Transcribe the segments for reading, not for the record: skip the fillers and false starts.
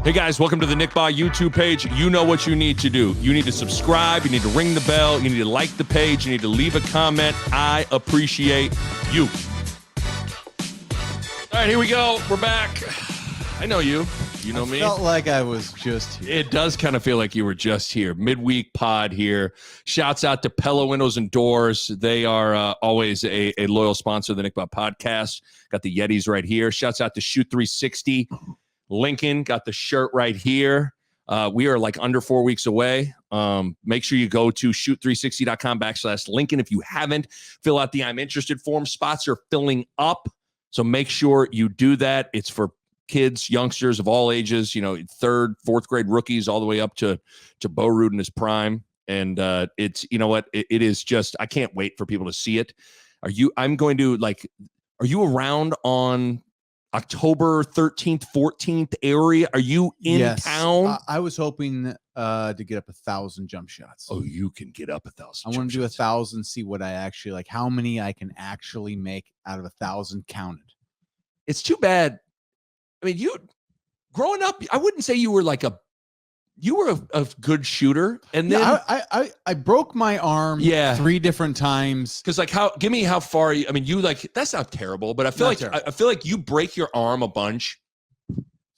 Hey guys, welcome to the Nick Bahe YouTube page. You know what you need to do. You need to subscribe, you need to ring the bell, you need to like the page, you need to leave a comment. I appreciate you. All right, here we go. We're back. I know you. You know me. Felt like I was just here. It does kind of feel like you were just here. Midweek pod here. Shouts out to Pella Windows and Doors. They are always a loyal sponsor of the Nick Bahe podcast. Got the Yetis right here. Shouts out to Shoot 360. Lincoln got the shirt right here. We are like under 4 weeks away. Make sure you go to shoot360.com/Lincoln. If you haven't, fill out the I'm interested form. Spots are filling up. So make sure you do that. It's for kids, youngsters of all ages, you know, third, fourth grade rookies, all the way up to Bo Ruud in his prime. And it's, you know what, it is just, I can't wait for people to see it. Are you around on October 13th, 14th area? Are you in town? I was hoping to get up 1,000 jump shots. Oh, you can get up 1,000. I want to do 1,000, see what I actually like, how many I can actually make out of 1,000 counted. It's too bad. I mean, you growing up, I wouldn't say you were like a good shooter. And then I broke my arm 3 different times. Because like give me how far you, I mean, you like, that's not terrible, but I feel I feel like you break your arm a bunch.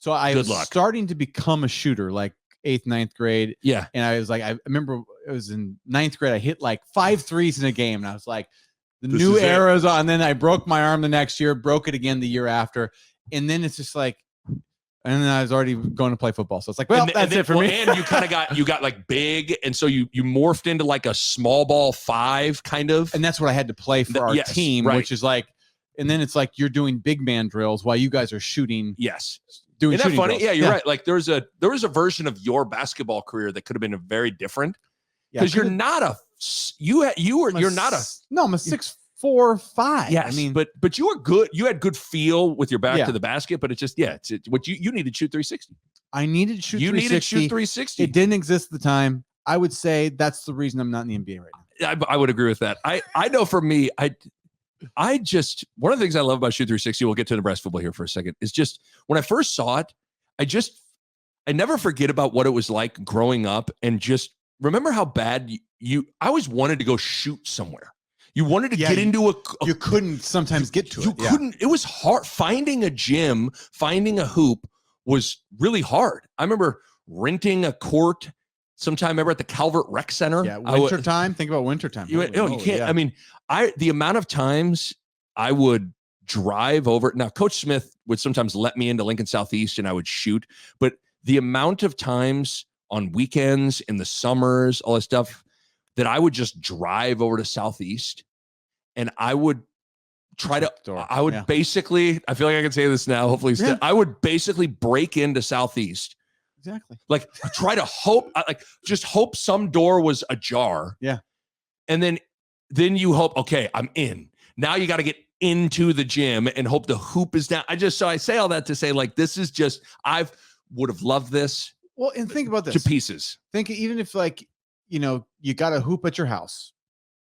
So I was starting to become a shooter like 8th, 9th grade. Yeah. And I was like, I remember it was in 9th grade. I hit like 5 threes in a game. And I was like, this new era's on. And then I broke my arm the next year, broke it again the year after. And then it's just like, and then I was already going to play football. So it's like, well, that's it for me. And you kind of got like big. And so you morphed into like a small ball 5 kind of. And that's what I had to play for our team, which is like, and then it's like you're doing big man drills while you guys are shooting. Yes. Doing Isn't that funny? drills. Yeah, you're right. Like there was a version of your basketball career that could have been a very different. Because you're not a, you're not a. No, I'm a 6'4", 5". Yes, I mean, but you were good. You had good feel with your back to the basket, but it's just it's what you needed to shoot 360. I needed to shoot. You 360. needed to shoot 360. It didn't exist at the time. I would say that's the reason I'm not in the NBA right now. I would agree with that. I know for me, I just one of the things I love about Shoot 360. We'll get to Nebraska football here for a second. Is just when I first saw it, I never forget about what it was like growing up, and just remember how bad I always wanted to go shoot somewhere. You wanted to get into you couldn't sometimes get to it. You couldn't. It was hard. Finding a gym, finding a hoop was really hard. I remember renting a court sometime. Remember at the Calvert Rec Center. Yeah, wintertime. Think about wintertime. You can't. Yeah. I mean, the amount of times I would drive over. Now, Coach Smith would sometimes let me into Lincoln Southeast, and I would shoot. But the amount of times on weekends, in the summers, all that stuff, that I would just drive over to Southeast, and I would try to, basically, I feel like I can say this now, hopefully, I would basically break into Southeast. Exactly. Like try to hope, just hope some door was ajar. Yeah. And then you hope, okay, I'm in. Now you got to get into the gym and hope the hoop is down. I say all that to say, like, this is just, I would have loved this. Well, and think about this. To pieces. Think even if like, you know, you got a hoop at your house.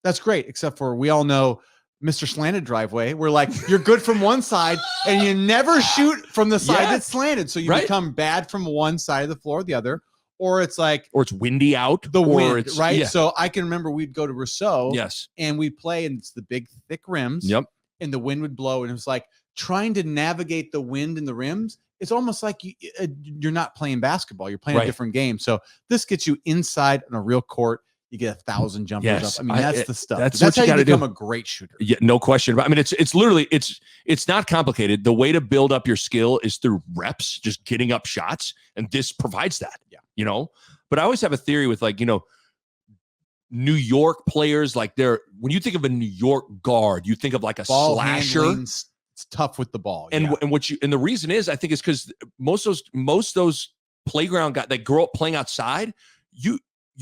That's great, except for we all know Mr. Slanted driveway. We're like, you're good from one side and you never shoot from the side that's slanted. So you become bad from one side of the floor or the other. Or it's like, or it's windy out. The wind, it's, right? Yeah. So I can remember we'd go to Rousseau. Yes. And we'd play, and it's the big, thick rims. Yep. And the wind would blow. And it was like trying to navigate the wind in the rims. It's almost like you're not playing basketball. You're playing a different game. So this gets you inside on a real court. You get 1,000 jumpers up. I mean, that's the stuff. That's what you how you become do. A great shooter. Yeah, no question. I mean, it's literally, it's not complicated. The way to build up your skill is through reps, just getting up shots. And this provides that, you know, but I always have a theory with, like, you know, New York players, like when you think of a New York guard, you think of like a ball slasher. It's tough with the ball. And the reason is, I think, is because most of those playground guys that grow up playing outside, you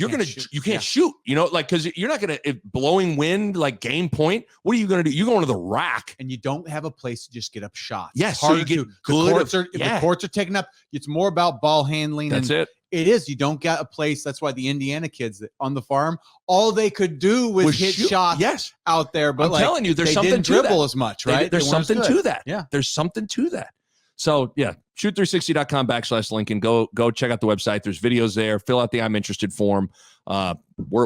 can't shoot, you know, like, because you're not gonna, if blowing wind, like game point, what are you gonna do? You're going to the rack, and you don't have a place to just get up shots. Yes, so you get good. The courts are taken up. It's more about ball handling. That's it. It is. You don't get a place. That's why the Indiana kids on the farm, all they could do was hit shots out there. But I'm telling you, there's something didn't to dribble that. as much, right? There's something to that. Yeah. There's something to that. So yeah, shoot360.com/Lincoln. Go check out the website. There's videos there. Fill out the I'm interested form.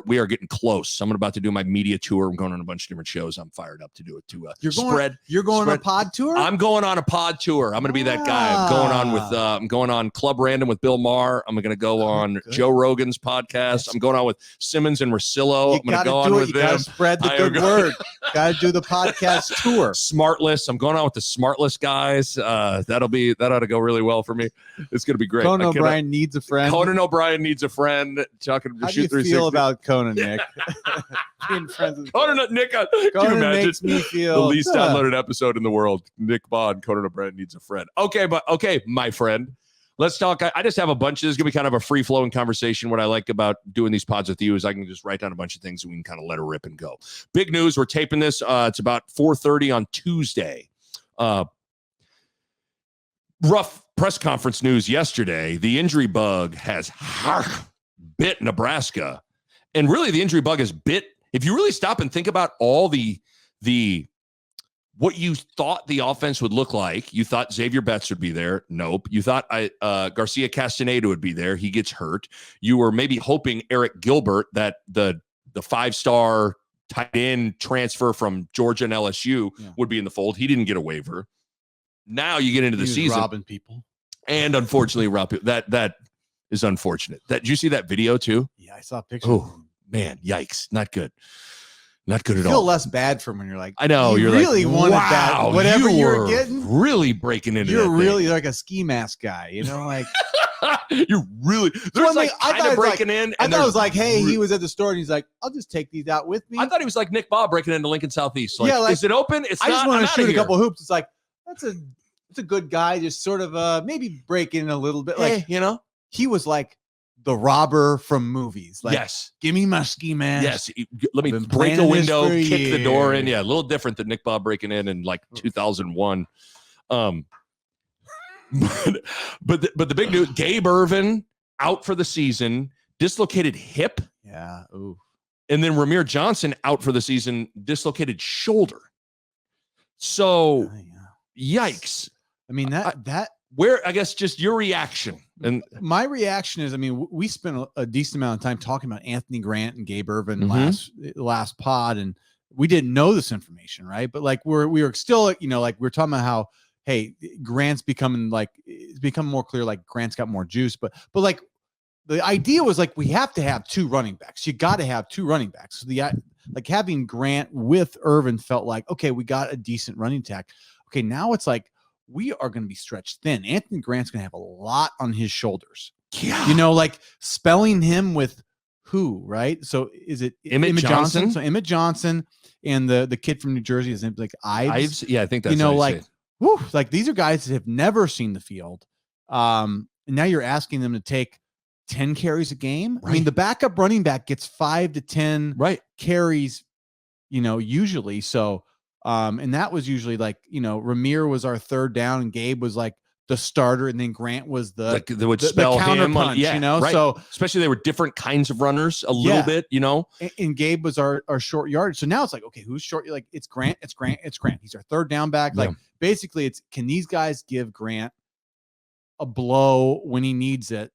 We are getting close. I'm about to do my media tour. I'm going on a bunch of different shows. I'm fired up to do it too. You're going on a pod tour? I'm going on a pod tour. I'm going to be that guy. I'm going on Club Random with Bill Maher. I'm going to go on Joe Rogan's podcast. I'm going on with Simmons and Rosillo. I'm going to go on with them. You got to spread the good word. Got to do the podcast tour. Smartless. I'm going on with the Smartless guys. That ought to go really well for me. It's going to be great. Conan O'Brien needs a friend. Conan O'Brien needs a friend. Talking to Shoot 360. How do you feel about Conan, Nick? Being friends with Conan, Nick. Can you imagine? Makes me feel the least downloaded episode in the world. Nick Bond, Conan O'Brien needs a friend. Okay, my friend. Let's talk. I just have a bunch. This is going to be kind of a free-flowing conversation. What I like about doing these pods with you is I can just write down a bunch of things and we can kind of let it rip and go. Big news. We're taping this. It's about 4:30 on Tuesday. Rough press conference news yesterday. The injury bug has bit Nebraska. And really, the injury bug has bit. If you really stop and think about all the what you thought the offense would look like, you thought Xavier Betts would be there. Nope. You thought Garcia Castaneda would be there. He gets hurt. You were maybe hoping Eric Gilbert, that the 5-star tight end transfer from Georgia and LSU, would be in the fold. He didn't get a waiver. Now you get into the season, robbing people, and unfortunately, that is unfortunate. Did you see that video too? Yeah, I saw a picture. Oh man, yikes! Not good. Not good at all. Feel less bad from when you're like, I know you're really like, wanted wow, that. Whatever you're getting, really breaking into. You're really like a ski mask guy, like. You're really. There's like kind of breaking in. I thought it was like, hey, he was at the store and he's like, I'll just take these out with me. I thought he was like Nick Bob breaking into Lincoln Southeast. Like, is it open? It's I not. just want to shoot a couple hoops. It's like it's a good guy, just sort of maybe break in a little bit. Like he was like the robber from movies. Like, yes, give me my ski mask. Yes, let me break a window, kick the door in. Yeah, a little different than Nick Bob breaking in like 2001. But the big news: Gabe Ervin out for the season, dislocated hip. Yeah. Ooh. And then Ramir Johnson out for the season, dislocated shoulder. So, yikes. I mean, where, I guess, just your reaction. And my reaction is, I mean, we spent a decent amount of time talking about Anthony Grant and Gabe Ervin last pod, and we didn't know this information, right? But like we were still, like we're talking about how, hey, Grant's becoming like, it's become more clear, like Grant's got more juice, but like the idea was like, we have to have two running backs. You got to have two running backs. So like having Grant with Ervin felt like, okay, we got a decent running attack. Okay. Now it's like, we are going to be stretched thin. Anthony Grant's going to have a lot on his shoulders. Yeah. Like spelling him with who, right? So is it Emmett Johnson? So Emmett Johnson and the kid from New Jersey is like Ives. Yeah, I think that's like these are guys that have never seen the field. And now you're asking them to take 10 carries a game. Right. I mean, the backup running back gets 5 to 10 carries, usually. So, and that was usually like, Ramir was our third down and Gabe was like the starter. And then Grant was the counter punch, right. So especially they were different kinds of runners a little bit, and Gabe was our short yardage. So now it's like, okay, who's short? Like it's Grant. He's our third down back. Yeah. Like basically can these guys give Grant a blow when he needs it?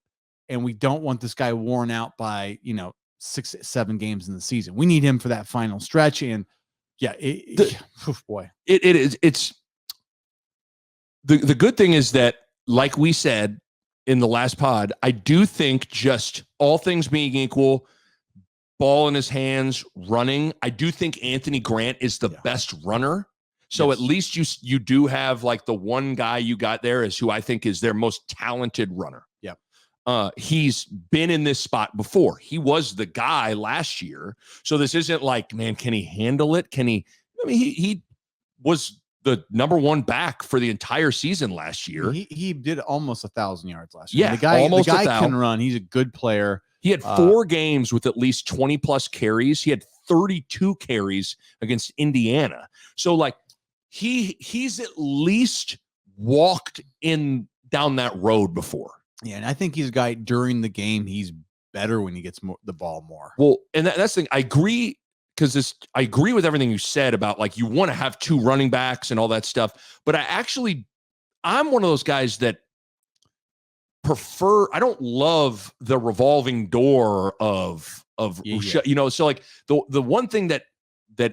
And we don't want this guy worn out by, 6-7 games in the season. We need him for that final stretch. And boy, it is. It's the good thing is that, like we said in the last pod, I do think just all things being equal, ball in his hands, running. I do think Anthony Grant is the best runner. So at least you do have like the one guy you got there is who I think is their most talented runner. Yeah. He's been in this spot before. He was the guy last year. So this isn't like, man, can he handle it? He was the number one back for the entire season last year. He did almost 1,000 yards last year. Yeah, the guy can run. He's a good player. He had 4 games with at least 20 plus carries. He had 32 carries against Indiana. So like he's at least walked down that road before. Yeah, and I think he's a guy during the game. He's better when he gets the ball more. Well, and that's the thing. I agree I agree with everything you said about like you want to have 2 running backs and all that stuff. But I'm one of those guys that I don't love the revolving door of you know, so like the one thing that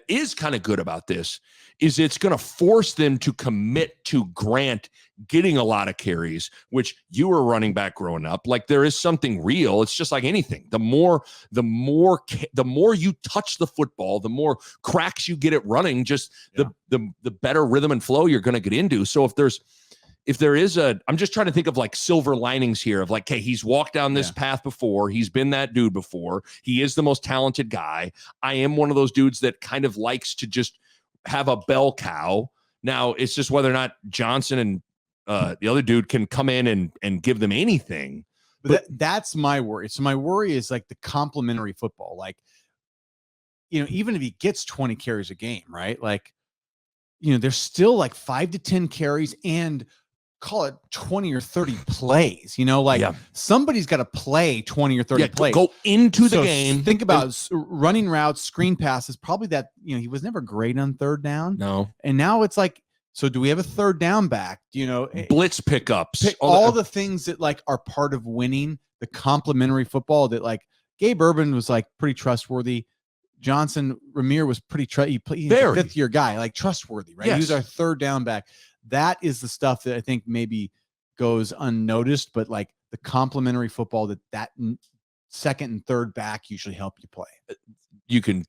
is kind of good about this is it's going to force them to commit to Grant getting a lot of carries, which you were running back growing up. Like there is something real. It's just like anything. The more you touch the football, the more cracks you get at running, just the better rhythm and flow you're going to get into. So if there is I'm just trying to think of like silver linings here of like, hey, he's walked down this path before. He's been that dude before. He is the most talented guy. I am one of those dudes that kind of likes to just have a bell cow. Now it's just whether or not Johnson and the other dude can come in and give them anything. But that's my worry. So my worry is like the complementary football. Like, you know, even if he gets 20 carries a game, right? Like, you know, there's still like 5 to 10 carries and call it 20 or 30 plays, you know, like somebody's got to play 20 or 30 plays. Go into the game. Think about running routes, screen passes, probably that, you know, he was never great on third down. No. And now it's like, so do we have a third down back? You know, blitz pickups, all the things that like are part of winning, the complementary football that like Gabe Urban was like pretty trustworthy. Johnson Ramir was pretty he's a fifth-year guy, like trustworthy, right? Yes. He was our third down back. That is the stuff that I think maybe goes unnoticed, but like the complementary football that second and third back usually help you play. You can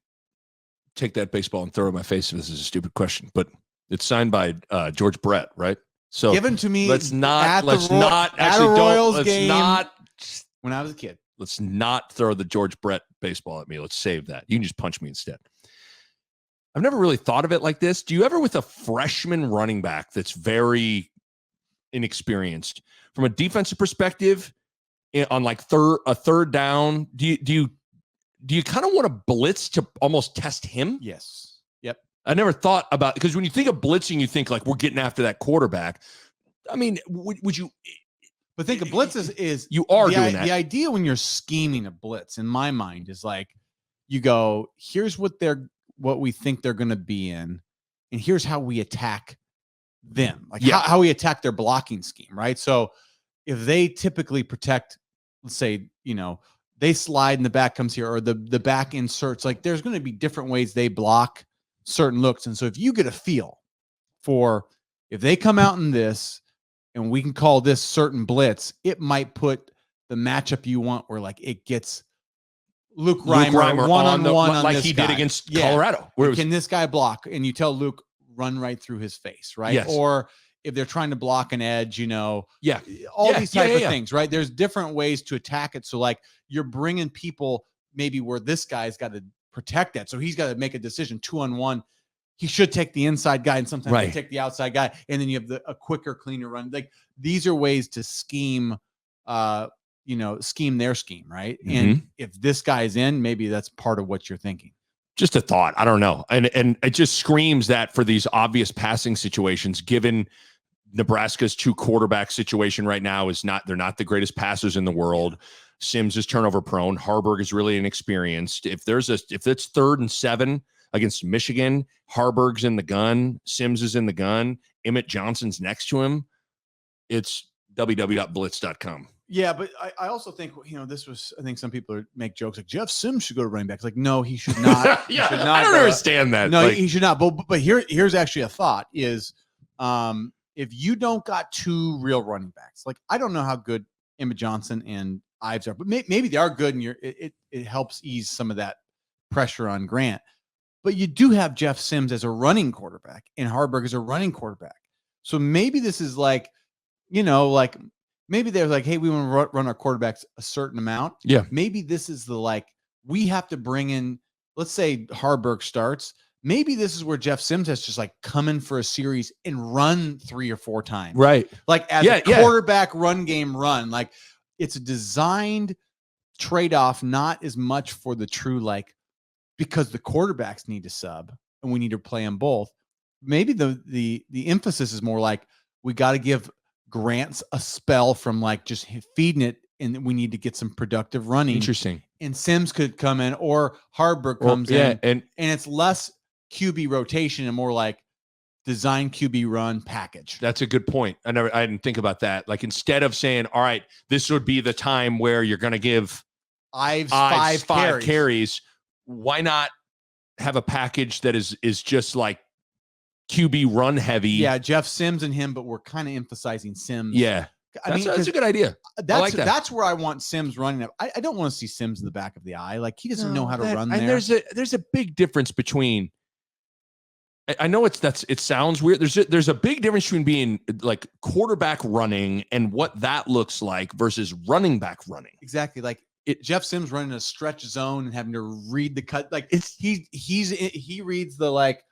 take that baseball and throw it in my face if this is a stupid question, but it's signed by George Brett, right? So given to me. Let's not when I was a kid. Let's not throw the George Brett baseball at me. Let's save that. You can just punch me instead. I've never really thought of it like this. Do you ever, with a freshman running back that's very inexperienced, from a defensive perspective, on like a third down, do you kind of want to blitz to almost test him? Yes. Yep. I never thought about, because when you think of blitzing, you think like we're getting after that quarterback. I mean, would you? But think of blitz is you are doing that. The idea when you're scheming a blitz, in my mind, is like you go, here's what we think they're going to be in, and here's how we attack them, like how we attack their blocking scheme, right? So if they typically protect, let's say, you know, they slide and the back comes here, or the back inserts, like there's going to be different ways they block certain looks. And so if you get a feel for if they come out in this, and we can call this certain blitz, it might put the matchup you want where like it gets Luke Reimer one-on-one on like this he guy. did against Colorado. Can this guy block? And you tell Luke, run right through his face, right? Yes. Or if they're trying to block an edge, you know, all these type of things, right? There's different ways to attack it. So like you're bringing people maybe where this guy's got to protect that. So he's got to make a decision 2-on-1. He should take the inside guy, and sometimes they take the outside guy, and then you have a quicker, cleaner run. Like these are ways to scheme, scheme their scheme, right? Mm-hmm. And if this guy's in, maybe that's part of what you're thinking. Just a thought. I don't know, and it just screams that for these obvious passing situations, given Nebraska's 2 quarterback situation right now they're not the greatest passers in the world. Sims is turnover prone. Haarberg is really inexperienced. If it's 3rd and 7. Against Michigan, Haarberg's in the gun, Sims is in the gun, Emmett Johnson's next to him. It's www.blitz.com. Yeah, but I also think, you know, I think some people make jokes like Jeff Sims should go to running back. It's like, no, he should not. He should not I don't understand that. No, he should not. But here's actually a thought is if you don't got 2 real running backs, like I don't know how good Emmett Johnson and Ives are, but maybe they are good, and it helps ease some of that pressure on Grant. But you do have Jeff Sims as a running quarterback and Haarberg as a running quarterback. So maybe this is like, you know, like maybe they're like, hey, we want to run our quarterbacks a certain amount. Yeah. Maybe this is we have to bring in, let's say Haarberg starts. Maybe this is where Jeff Sims has just like come in for a series and run 3 or 4 times. Right. Like as a quarterback run game run, like it's a designed trade-off, not as much for the true, like, because the quarterbacks need to sub and we need to play them both. Maybe the emphasis is more like we got to give Grant a spell from like just feeding it, and we need to get some productive running. Interesting. And Sims could come in, or Haarberg comes in, and it's less QB rotation and more like design QB run package. That's a good point. I didn't think about that. Like instead of saying, all right, this would be the time where you're going to give Ives five five carries. Why not have a package that is just like QB run heavy? Yeah, Jeff Sims and him, but we're kind of emphasizing Sims. Yeah. That's a good idea. That's where I want Sims running up. I don't want to see Sims in the back of the eye. Like he doesn't know how to run there. And there's a big difference between. I know it sounds weird. There's a big difference between being like quarterback running and what that looks like versus running back running. Exactly. Like Jeff Sims running a stretch zone and having to read the cut. Like he reads the like.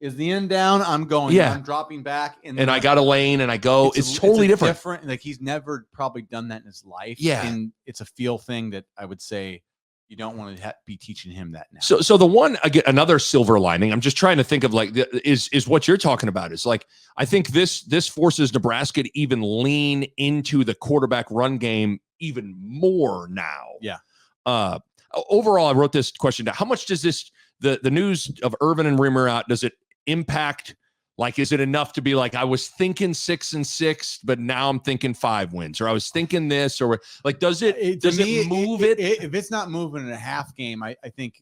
Is the end down? I'm going. Yeah. I'm dropping back. And I got a lane and I go. It's totally different. Like he's never probably done that in his life. Yeah. And it's a feel thing that I would say you don't want to be teaching him that now. So the one, again, another silver lining, I'm just trying to think of like, is what you're talking about is like, I think this forces Nebraska to even lean into the quarterback run game even more now. Yeah. Overall, I wrote this question down. How much does the news of Irvin and Rimmer out, does it impact? Like, is it enough to be like, I was thinking 6-6, but now I'm thinking 5 wins, or I was thinking this, or like, does it move it? If it's not moving in a half game, I think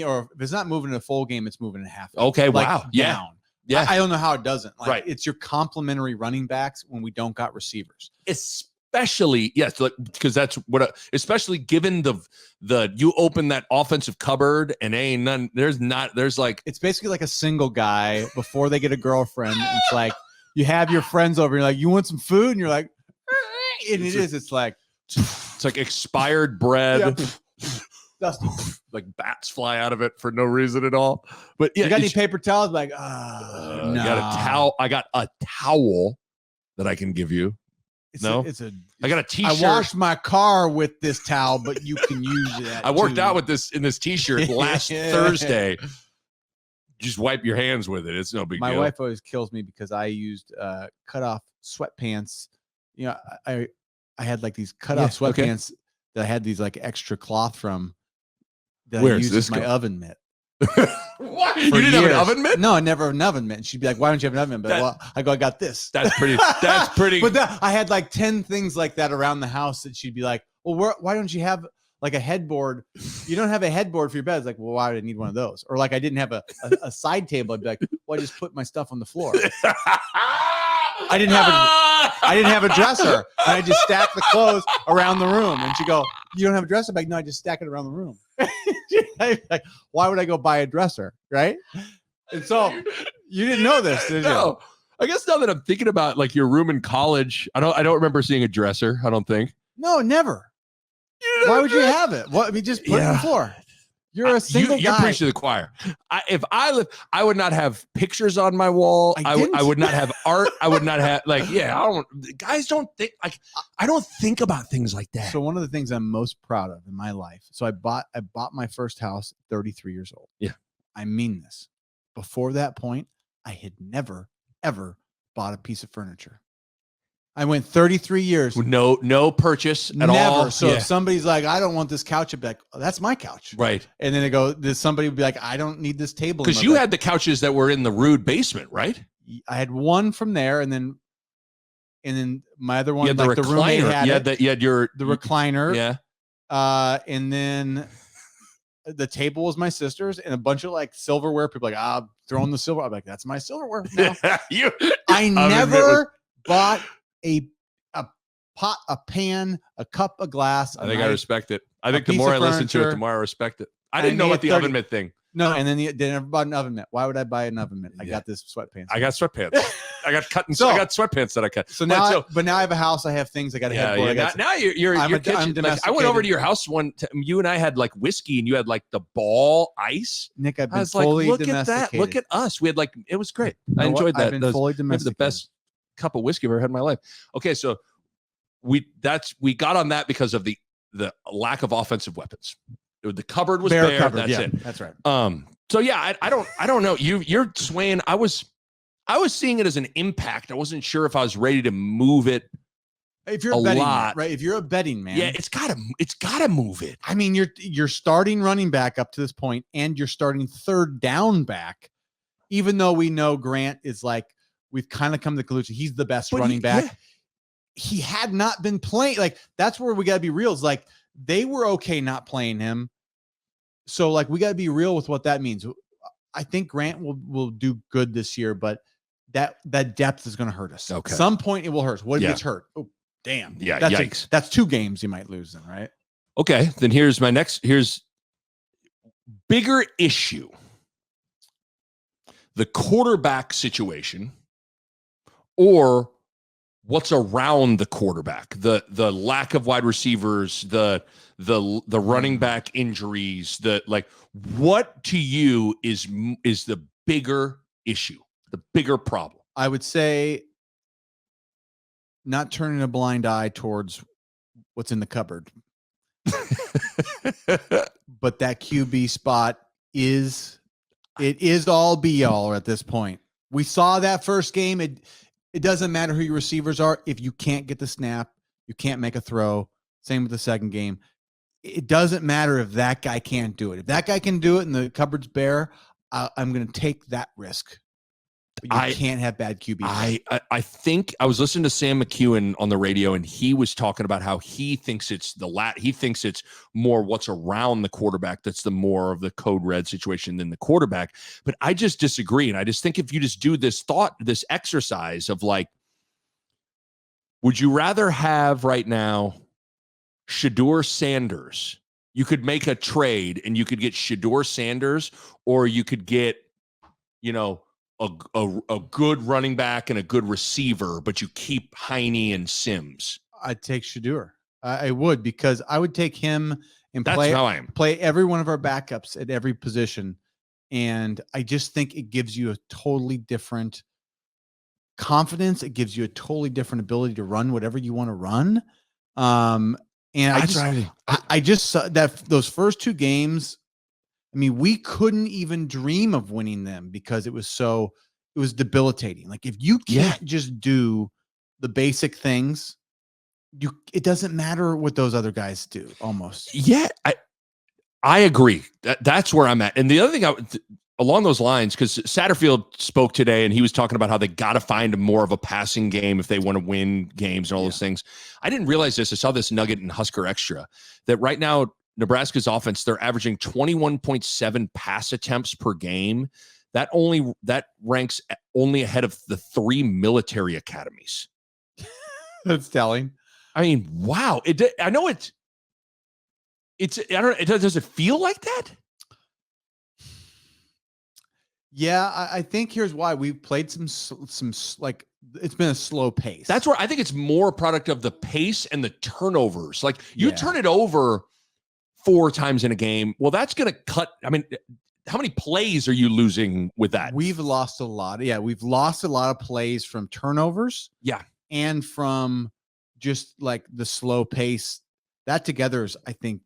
or if it's not moving in a full game, it's moving in a half game. Okay. Like, wow. Down. Yeah. I don't know how it doesn't. Like, right. It's your complementary running backs when we don't got receivers. Especially, yes, because that's what, especially given the you open that offensive cupboard and ain't none, there's like, it's basically like a single guy before they get a girlfriend. It's like you have your friends over, you're like, you want some food? And you're like, and it's like expired bread. Yeah. Dusty. Like bats fly out of it for no reason at all. But yeah, you got any paper towels? Like, no. I got a towel. I got a towel that I can give you. I got a t-shirt. I washed my car with this towel, but you can use it. I worked out with this in this t-shirt last Thursday. Just wipe your hands with it. It's no big deal. My wife always kills me because I used cut off sweatpants. You know, I had like these cut off sweatpants that I had these like extra cloth from that I used as my oven mitt. What? You didn't have an oven mitt? No, I never have an oven mitt. And she'd be like, why don't you have an oven mitt? But I got this. That's pretty. But I had like 10 things like that around the house that she'd be like, well, why don't you have like a headboard? You don't have a headboard for your bed. It's like, well, why would I need one of those? Or like I didn't have a side table. I'd be like, well, I just put my stuff on the floor. I didn't have a dresser. And I just stacked the clothes around the room. And she'd go, you don't have a dresser? I'm like, no, I just stack it around the room. Like, why would I go buy a dresser? Right. And so you didn't know this, did you? No. I guess now that I'm thinking about like your room in college, I don't remember seeing a dresser. I don't think. No, never. Why would you have it? What? I mean, just put it on the floor. You're a single guy. You're preaching to the choir. If I live, I would not have pictures on my wall. I would not have art. I would not have guys don't think like, I don't think about things like that. So one of the things I'm most proud of in my life. So I bought my first house at 33 years old. Yeah. I mean this. Before that point, I had never, ever bought a piece of furniture. I went 33 years. No purchase at all. Never. So if somebody's like, I don't want this couch, I'd be like, oh, that's my couch. Right. And then somebody would be like, I don't need this table. Because you had the couches that were in the Ruud basement, right? I had one from there, and then my other one, you had the recliner. You had the recliner. Yeah. And then the table was my sister's, and a bunch of like silverware. People like, throwing the silver. I'm like, that's my silverware. No. I never bought a pot, a pan, a cup, a glass. I think I respect it. I think the more I listen to it, the more I respect it. I didn't know about the oven mitt thing. No, and then they never bought an oven mitt. Why would I buy an oven mitt? I got this sweatpants. I got sweatpants. I got sweatpants that I cut. So now, but now I have a house. I have things. I got a headboard. Now you're kitchen. Like, I went over to your house you and I had like whiskey, and you had like the ball ice. Nick, I've been fully domesticated. At that. Look at us. We had like, it was great. I enjoyed that. I've been fully domesticated. The best cup of whiskey I've ever had in my life. Okay, so we got on that because of the lack of offensive weapons. The cupboard was bare. That's it. That's right. So yeah, I don't know. You're swaying. I was seeing it as an impact. I wasn't sure if I was ready to move it. If you're a betting man, right? If you're a betting man, yeah, it's gotta move it. I mean, you're starting running back up to this point, and you're starting third down back even though we know Grant is like, we've kind of come to the conclusion he's the best running back. Yeah. He had not been playing. Like, that's where we got to be real. It's like they were okay not playing him. So like, we got to be real with what that means. I think Grant will do good this year, but that depth is going to hurt us. Okay. At some point it will hurt us. What if it's hurt? Oh, damn. Yeah. Yikes. That's 2 games you might lose then, right? Okay. Then here's bigger issue. The quarterback situation, or what's around the quarterback, the lack of wide receivers, the running back injuries, what to you is the bigger issue, the bigger problem? I would say not turning a blind eye towards what's in the cupboard. But that QB spot is all be all at this point. We saw that first game. It doesn't matter who your receivers are. If you can't get the snap, you can't make a throw. Same with the second game. It doesn't matter if that guy can't do it. If that guy can do it and the cupboard's bare, I'm going to take that risk. But you can't have bad QB. I think I was listening to Sam McEwen on the radio, and he was talking about how he thinks it's he thinks it's more what's around the quarterback that's the more of the code red situation than the quarterback. But I just disagree, and I just think if you just do this exercise of like, would you rather have right now Shedeur Sanders? You could make a trade, and you could get Shedeur Sanders, or you could get, a good running back and a good receiver, but you keep Heine and Sims. I'd take Shedeur. I would, because I would take him and play every one of our backups at every position. And I just think it gives you a totally different confidence. It gives you a totally different ability to run whatever you want to run. And I just saw that those first 2 games, I mean, we couldn't even dream of winning them because it was debilitating. Like, if you can't just do the basic things, it doesn't matter what those other guys do almost. Yeah, I agree. That's where I'm at. And the other thing along those lines, because Satterfield spoke today and he was talking about how they got to find more of a passing game if they want to win games and all those things. I didn't realize this. I saw this nugget in Husker Extra that right now, Nebraska's offense, they're averaging 21.7 pass attempts per game. That ranks only ahead of the 3 military academies. That's telling. I mean, wow. I know it's. I don't. Does it feel like that? Yeah, I think here's why. We've played some like, it's been a slow pace. That's where I think it's more a product of the pace and the turnovers. Like, you turn it over 4 times in a game. Well, that's going to cut. I mean, how many plays are you losing with that? We've lost a lot. Yeah, we've lost a lot of plays from turnovers. Yeah. And from just like the slow pace. That together is, I think,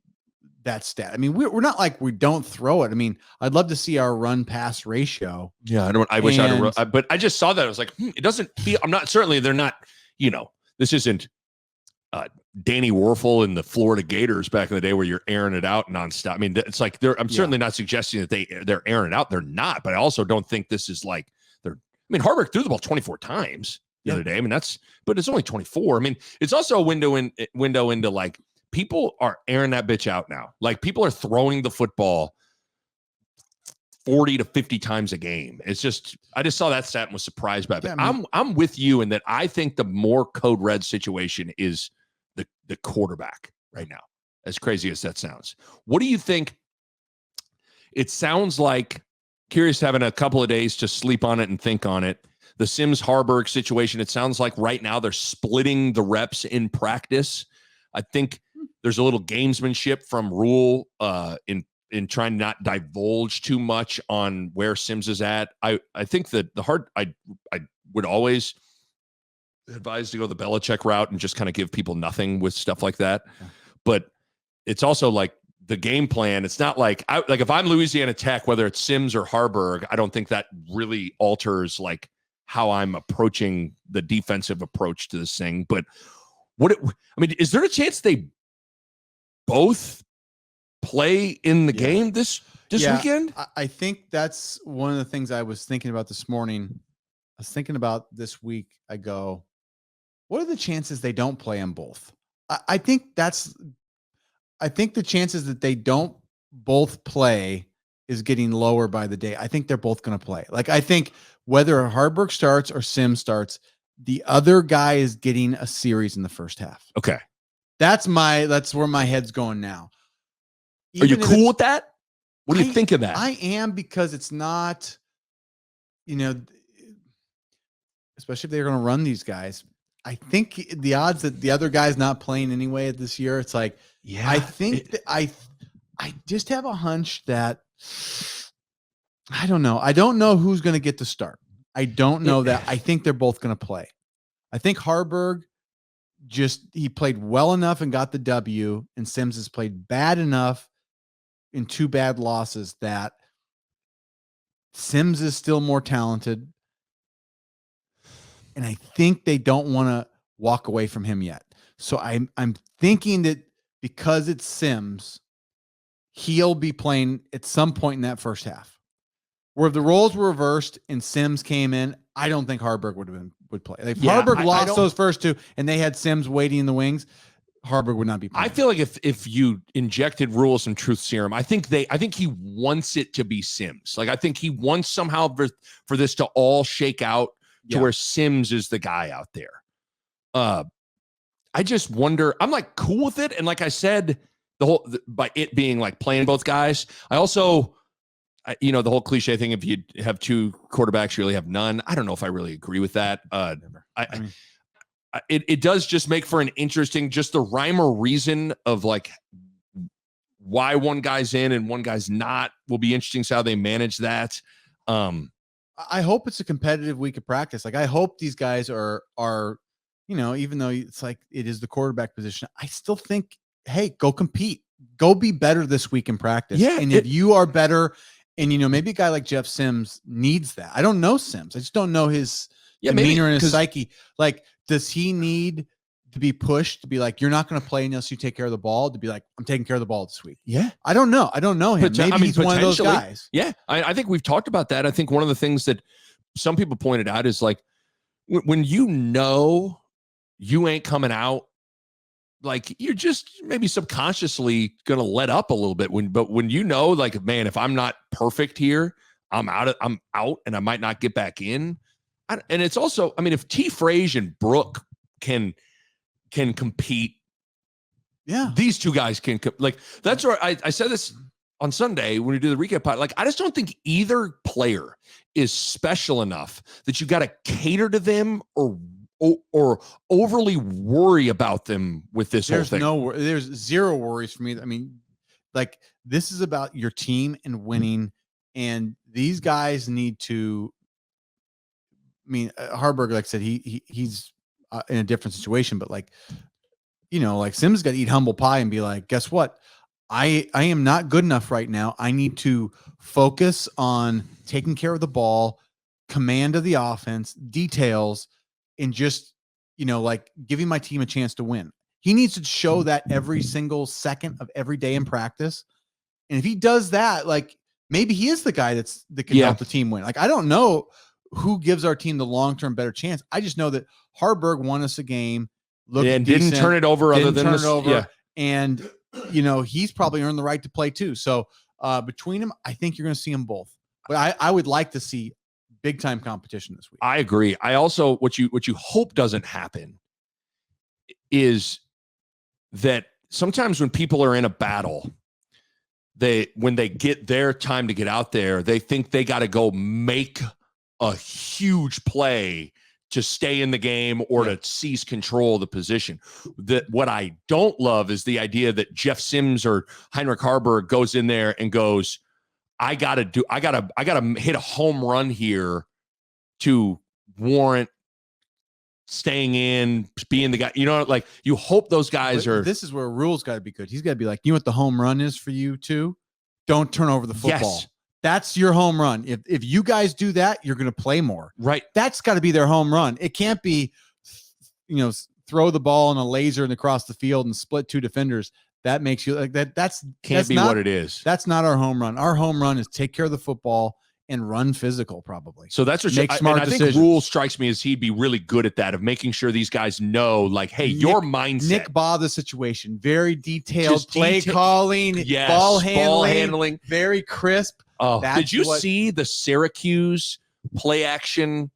that stat. I mean, we're not like we don't throw it. I mean, I'd love to see our run pass ratio. Yeah, I wish I'd have, but I just saw that. I was like, it doesn't feel, they're not, this isn't Danny Werfel and the Florida Gators back in the day where you're airing it out nonstop. I mean, it's like I'm certainly not suggesting that they're airing it out. They're not, but I also don't think this is like Haarberg threw the ball 24 times the other day. I mean, but it's only 24. I mean, it's also a window into like, people are airing that bitch out now. Like, people are throwing the football 40 to 50 times a game. It's just, I just saw that stat and was surprised by it. I'm with you in that I think the more code red situation is the quarterback right now, as crazy as that sounds. What do you think? It sounds like, curious having a couple of days to sleep on it and think on it. The Sims Haarberg situation, it sounds like right now they're splitting the reps in practice. I think there's a little gamesmanship from Rule in trying to not divulge too much on where Sims is at. I think that I would always advise to go the Belichick route and just kind of give people nothing with stuff like that. Yeah. But it's also like the game plan. It's not like if I'm Louisiana Tech, whether it's Sims or Haarberg, I don't think that really alters like how I'm approaching the defensive approach to this thing. But is there a chance they both play in the game? this weekend? I think that's one of the things I was thinking about this morning. I was thinking about this week. I go, what are the chances they don't play them both? I think the chances that they don't both play is getting lower by the day. I think they're both going to play. Like, I think whether Haarberg starts or Sims starts, the other guy is getting a series in the first half. Okay. That's where my head's going now. Are you cool with that? What do you think of that? I am, because it's not, especially if they're going to run these guys. I think the odds that the other guy's not playing anyway this year, it's like, yeah, I think I just have a hunch that I don't know. I don't know who's going to get the start. I don't know that. I think they're both going to play. I think Haarberg he played well enough and got the W, and Sims has played bad enough in 2 bad losses that Sims is still more talented. And I think they don't want to walk away from him yet. So I'm thinking that because it's Sims, he'll be playing at some point in that first half. Where if the roles were reversed and Sims came in, I don't think Haarberg would play. Like, if Haarberg lost those first 2 and they had Sims waiting in the wings, Haarberg would not be playing. I feel like if you injected rules and truth serum, I think he wants it to be Sims. Like, I think he wants somehow for this to all shake out to where Sims is the guy out there. I just wonder, I'm like cool with it. And like I said, by it being like playing both guys, I also, the whole cliche thing, if you have 2 quarterbacks, you really have none. I don't know if I really agree with that. It does just make for an interesting, just the rhyme or reason of like why one guy's in and one guy's not will be interesting. So how they manage that. I hope it's a competitive week of practice. Like, I hope these guys are, even though it's like it is the quarterback position, I still think, hey, go compete, go be better this week in practice. Yeah. And if you are better, and maybe a guy like Jeff Sims needs that. I don't know Sims. I just don't know his demeanor and his psyche. Like, does he need to be pushed to be like, you're not going to play unless you take care of the ball, to be like, I'm taking care of the ball this week? Yeah. I don't know him. Maybe he's one of those guys. Yeah. I think we've talked about that. I think one of the things that some people pointed out is like, when you ain't coming out, like, you're just maybe subconsciously going to let up a little bit but when like, man, if I'm not perfect here, I'm out and I might not get back in. And it's also, I mean, if T. Frage and Brooke can compete, yeah, these 2 guys can, like, that's where I said this on Sunday when we do the recap pod. Like, I just don't think either player is special enough that you got to cater to them or overly worry about them with this whole thing. There's zero worries for me. I mean, like, this is about your team and winning, and these guys need to. I mean, Haarberg, like I said, he's in a different situation, but like, like Sims got to eat humble pie and be like, guess what? I am not good enough right now. I need to focus on taking care of the ball, command of the offense, details, and just, like, giving my team a chance to win. He needs to show that every single second of every day in practice. And if he does that, like, maybe he is the guy that can help the team win. Like, I don't know who gives our team the long-term better chance. I just know that Haarberg won us a game, and didn't turn it over Yeah. And, he's probably earned the right to play too. So between them, I think you're going to see them both. But I would like to see big time competition this week. I agree. I also, what you hope doesn't happen is that sometimes when people are in a battle, when they get their time to get out there, they think they got to go make a huge play to stay in the game or to seize control of the position. What I don't love is the idea that Jeff Sims or Heinrich Haarberg goes in there and goes, I gotta hit a home run here to warrant staying in, being the guy, like, you hope those guys are. This is where rules got to be good. He's got to be like, you know what the home run is for you too? Don't turn over the football. Yes. That's your home run. If you guys do that, you're going to play more. Right. That's got to be their home run. It can't be, throw the ball in a laser and across the field and split 2 defenders. that makes you like that. That's not what it is. That's not our home run. Our home run is take care of the football and run physical, probably. So that's what make smart decisions. I think Rule strikes me as he'd be really good at that, of making sure these guys know, like, hey, your mindset. Nick Bahe, the situation, very detailed play calling, yes, ball handling, very crisp. Oh, did you see the Syracuse play action?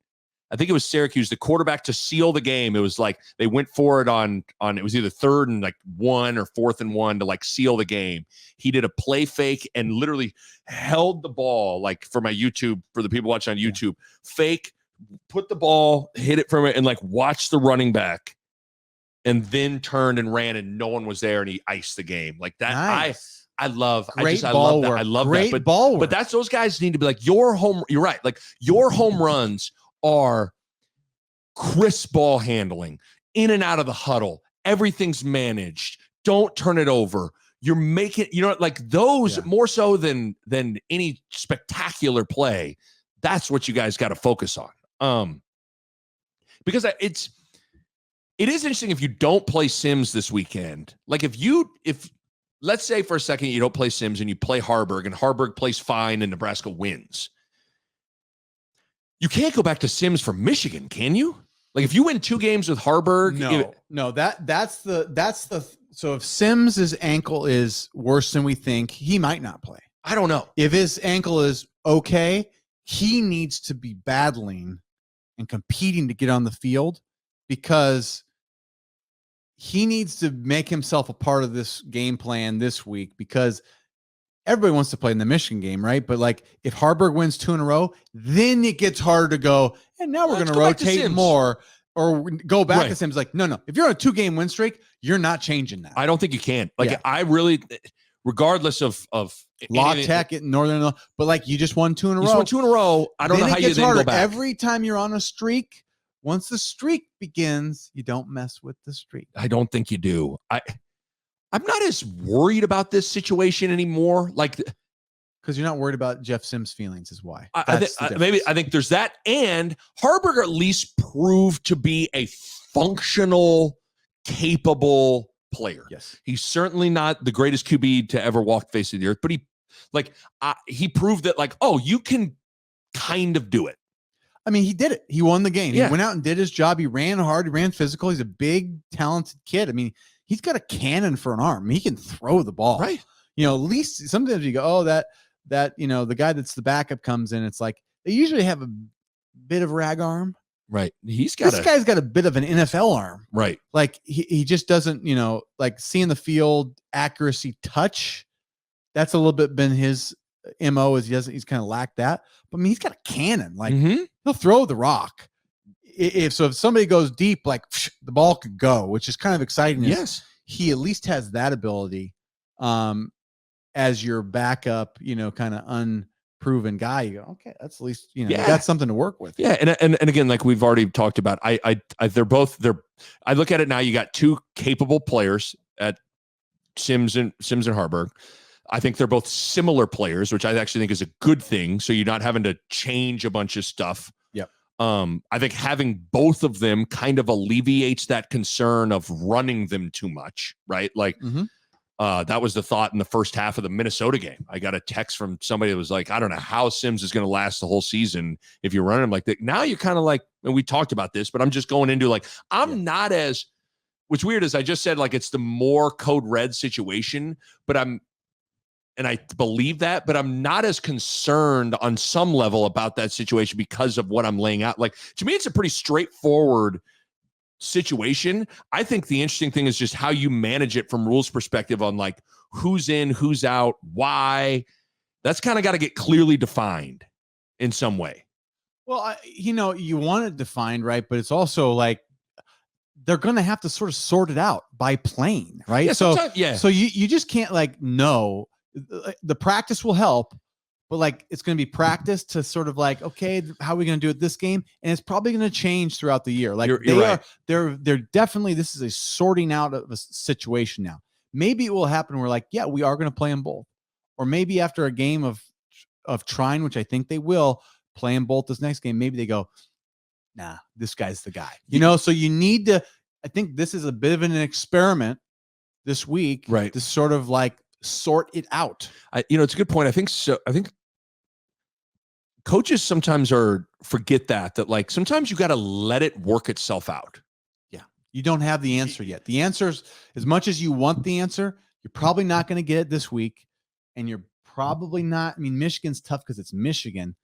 I think it was Syracuse, the quarterback to seal the game. It was like they went for it on it was either 3rd and like 1 or 4th and 1 to like seal the game. He did a play fake and literally held the ball, like for my YouTube, for the people watching on YouTube, fake, put the ball, hit it from it, and like watched the running back, and then turned and ran, and no one was there, and he iced the game. Like that. Nice. I love that. I love Great that. Ball work. But that's, those guys need to be like, you're right. Like your home runs are crisp ball handling, in and out of the huddle. Everything's managed. Don't turn it over. You're making, like those more so than any spectacular play. That's what you guys got to focus on. Because it is interesting if you don't play Sims this weekend. Like if let's say for a second you don't play Sims and you play Haarberg, and Haarberg plays fine and Nebraska wins. You can't go back to Sims for Michigan, can you? Like if you win 2 games with Haarberg, that's the so if Sims' ankle is worse than we think, he might not play. I don't know. If his ankle is okay, he needs to be battling and competing to get on the field, because he needs to make himself a part of this game plan this week, because everybody wants to play in the Michigan game, right? But like if Haarberg wins 2 in a row, then it gets harder to go, and now we're going to rotate more or go back to Sims. Like, no. If you're on a 2-game win streak, you're not changing that. I don't think you can. Like I really, regardless of Law Tech at Northern, but like you just won 2 in a row. You won 2 in a row. I don't know how you then go back. Every time you're on a streak, once the streak begins, you don't mess with the streak. I don't think you do. I'm not as worried about this situation anymore. Like, because you're not worried about Jeff Sims' feelings is why. I think there's that. And Haarberg at least proved to be a functional, capable player. Yes. He's certainly not the greatest QB to ever walk the face of the earth, but he proved that, like, oh, you can kind of do it. I mean, he did it. He won the game. He went out and did his job. He ran hard. He ran physical. He's a big, talented kid. I mean, he's got a cannon for an arm. He can throw the ball. Right. At least sometimes you go, oh, that the guy that's the backup comes in. It's like they usually have a bit of rag arm. Right. This guy's got a bit of an NFL arm. Right. Like he just doesn't, like seeing the field, accuracy, touch. That's a little bit been his MO, is he's kind of lacked that. But I mean, he's got a cannon. Like he'll throw the rock. If somebody goes deep, like the ball could go, which is kind of exciting. Yes. He at least has that ability as your backup, kind of unproven guy. You go, okay, that's at least, you got something to work with. Yeah. And again, like we've already talked about, I look at it now, you got 2 capable players at Sims and Haarberg. I think they're both similar players, which I actually think is a good thing. So you're not having to change a bunch of stuff. Yep. I think having both of them kind of alleviates that concern of running them too much, right? Like that was the thought in the first half of the Minnesota game. I got a text from somebody that was like, I don't know how Sims is going to last the whole season if you run him like that. Now you're kind of like, and we talked about this, but I'm just going into like, not as, what's weird is I just said like it's the more code red situation, but and I believe that, but I'm not as concerned on some level about that situation because of what I'm laying out. Like, to me, it's a pretty straightforward situation. I think the interesting thing is just how you manage it from rules perspective on like who's in, who's out, why. That's kind of got to get clearly defined in some way. Well, you want it defined, right? But it's also like they're going to have to sort of sort it out by playing, right? Yeah, so you just can't like know. The practice will help, but like it's going to be practice to sort of like, okay, how are we going to do it this game? And it's probably going to change throughout the year. Like they're definitely, this is a sorting out of a situation now. Maybe it will happen where like, yeah, we are going to play them both. Or maybe after a game of trying, which I think they will, play them both this next game, maybe they go, nah, this guy's the guy. So you need to, I think this is a bit of an experiment this week, Right. to sort of like sort it out. It's a good point. I think so. I think coaches sometimes forget that like sometimes you got to let it work itself out. Yeah. You don't have the answer yet. The answer's, as much as you want the answer, you're probably not going to get it this week. And you're probably not. I mean, Michigan's tough because it's Michigan,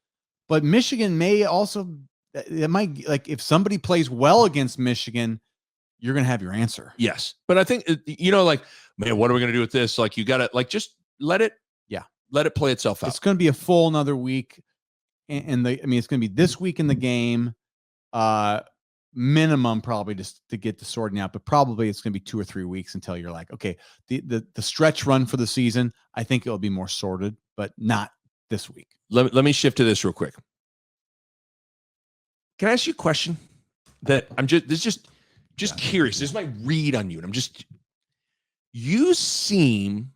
but Michigan may also, it might, like, if somebody plays well against Michigan, you're going to have your answer. Yes. But I think, like, man, what are we going to do with this? Like, you got to, like, just let it play itself out. It's going to be a full another week. And it's going to be this week in the game, minimum probably just to get the sorting out, but probably it's going to be 2 or 3 weeks until you're like, okay, the stretch run for the season, I think it'll be more sorted, but not this week. Let me shift to this real quick. Can I ask you a question that just curious? This is my read on you. And you seem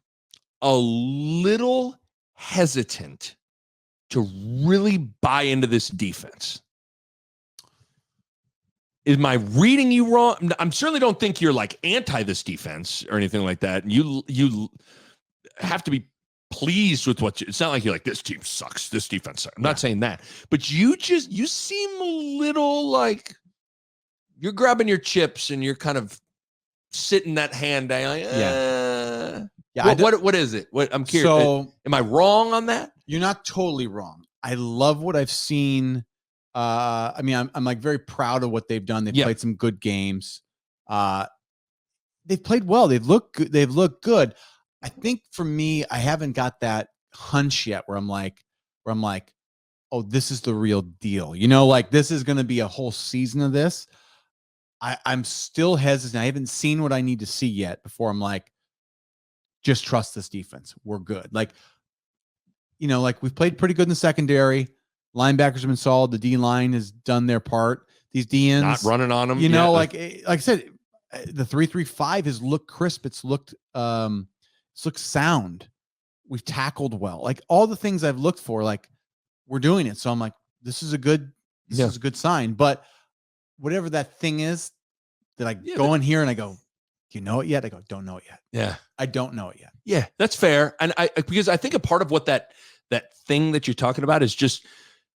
a little hesitant to really buy into this defense. Am I reading you wrong? I certainly don't think you're like anti this defense or anything like that. You have to be pleased with it's not like you're like, this team sucks, this defense sucks. I'm not saying that, but you seem a little like you're grabbing your chips and you're kind of sitting that hand down. Like, what is it? I'm curious. So am I wrong on that? You're not totally wrong. I love what I've seen. I'm like very proud of what they've done. They've played some good games. They've played well. They've looked good. I think for me, I haven't got that hunch yet where I'm like, oh, this is the real deal. Like this is going to be a whole season of this. I'm still hesitant. I haven't seen what I need to see yet before I'm like, just trust this defense. We're good. Like we've played pretty good in the secondary. Linebackers have been solid. The D line has done their part. These DNs not running on them. Like I said, the 3-3-5 has looked crisp. It's looked sound. We've tackled well. Like all the things I've looked for, like we're doing it. So I'm like, this is a good sign. But whatever that thing is that I go in here and I go, do you know it yet? I go, don't know it yet. Yeah. I don't know it yet. Yeah, that's fair. And because I think a part of what that thing that you're talking about is just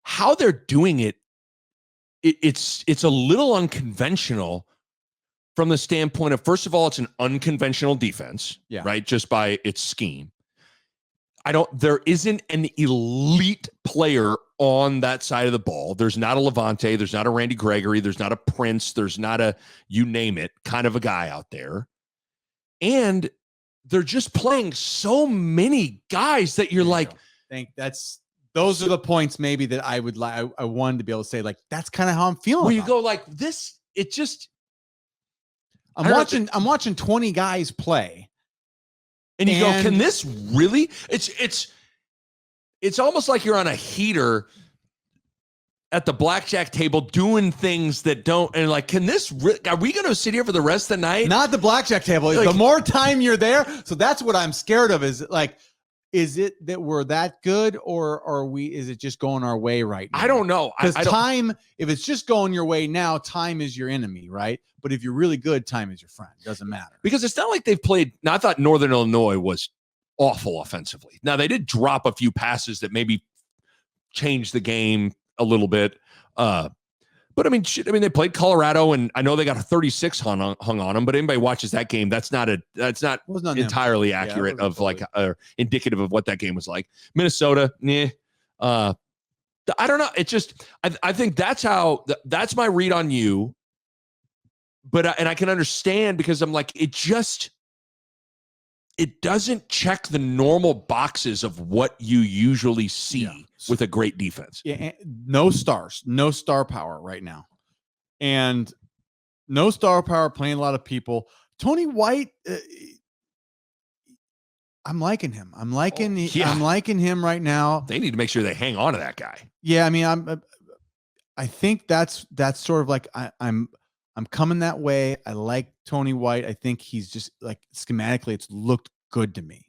how they're doing it. It's a little unconventional from the standpoint of, first of all, it's an unconventional defense, right? Just by its scheme. There isn't an elite player on that side of the ball. There's not a Levante. There's not a Randy Gregory. There's not a Prince. There's not a, you name it, kind of a guy out there. And they're just playing so many guys that you're like, those are the points maybe that I would like. I wanted to be able to say, like, that's kind of how I'm feeling. Where you go like this, it just, I'm watching 20 guys play. And you go, can this really? It's almost like you're on a heater at the blackjack table doing things that don't, and like, can this? Are we going to sit here for the rest of the night? Not the blackjack table. Like, the more time you're there, so that's what I'm scared of. Is like, is it that we're that good, or are we? Is it just going our way right now? I don't know. Because time, if it's just going your way now, time is your enemy, right? But if you're really good, time is your friend. Doesn't matter. Because it's not like they've played. Now, I thought Northern Illinois was awful offensively. Now, they did drop a few passes that maybe changed the game a little bit. But I mean, they played Colorado, and I know they got a 36 hung on them. But anybody watches that game, that's not entirely accurate of like indicative of what that game was like. Minnesota, I don't know. It's just I think that's my read on you. But and I can understand, because I'm like, it doesn't check the normal boxes of what you usually see with a great defense. Yeah, no stars, no star power right now, and no star power playing a lot of people. Tony White, I'm liking him. I'm liking him right now. They need to make sure they hang on to that guy. Yeah, I mean, I think that's sort of like I'm coming that way. I like Tony White. I think he's just like, schematically, it's looked good to me.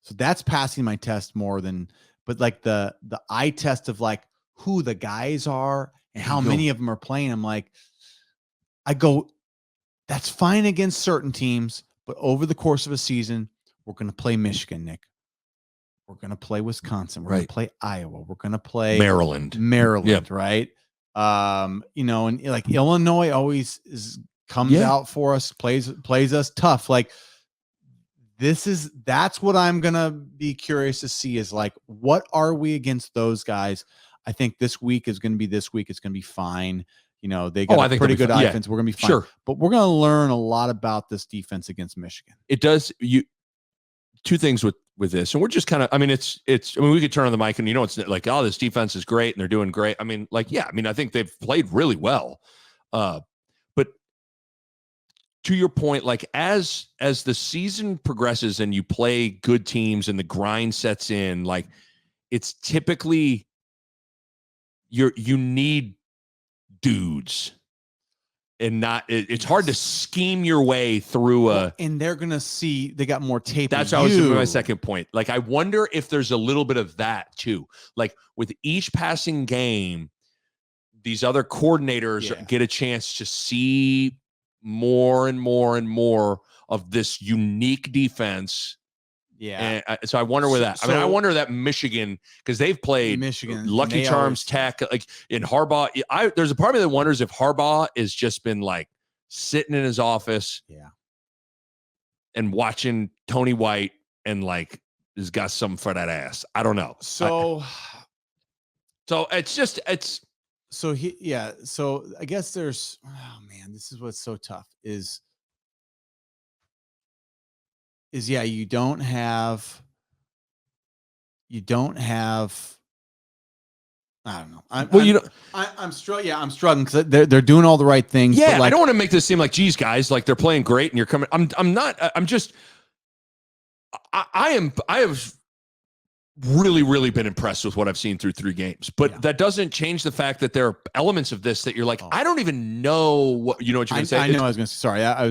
So that's passing my test more than, but like the eye test of like who the guys are and how many of them are playing. I'm like, that's fine against certain teams, But over the course of a season, we're going to play Michigan, Nick. We're going to play Wisconsin. We're going to play Iowa. We're going to play Maryland, right? You know, and like Illinois always comes out for us, plays us tough. Like that's what I'm going to be curious to see is like, what are we against those guys? I think this week is going to be this week. It's going to be fine. You know, they got a pretty good offense. We're going to be fine. Sure. But we're going to learn a lot about this defense against Michigan. It does. Two things with this, and we're just kind of, I mean, I mean, we could turn on the mic and, you know, it's like, oh, this defense is great and they're doing great. I mean, like, yeah, I mean, I think they've played really well. But to your point, like as the season progresses and you play good teams and the grind sets in, like it's typically you need dudes. And it's hard to scheme your way through and they're gonna see they got more tape. That's always my second point. Like, I wonder if there's a little bit of that too. Like with each passing game, these other coordinators get a chance to see more and more and more of this unique defense. Yeah. And so I wonder where that. I mean, I wonder that Michigan, because they've played Lucky Charms, Tech, like in Harbaugh. There's a part of me that wonders if Harbaugh has just been like sitting in his office, and watching Tony White and like has got something for that ass. I don't know. So it's. So So I guess there's. Oh man, this is what's so tough is you don't have I don't know. I'm struggling. I'm struggling because they're doing all the right things. Yeah, like, I don't want to make this seem like, geez, guys, like they're playing great and you're coming. I'm not. I'm just. I have really, really been impressed with what I've seen through 3 games, but that doesn't change the fact that there are elements of this that you're like, I don't even know what you know what you're going to say. I know I was going to say. Sorry, I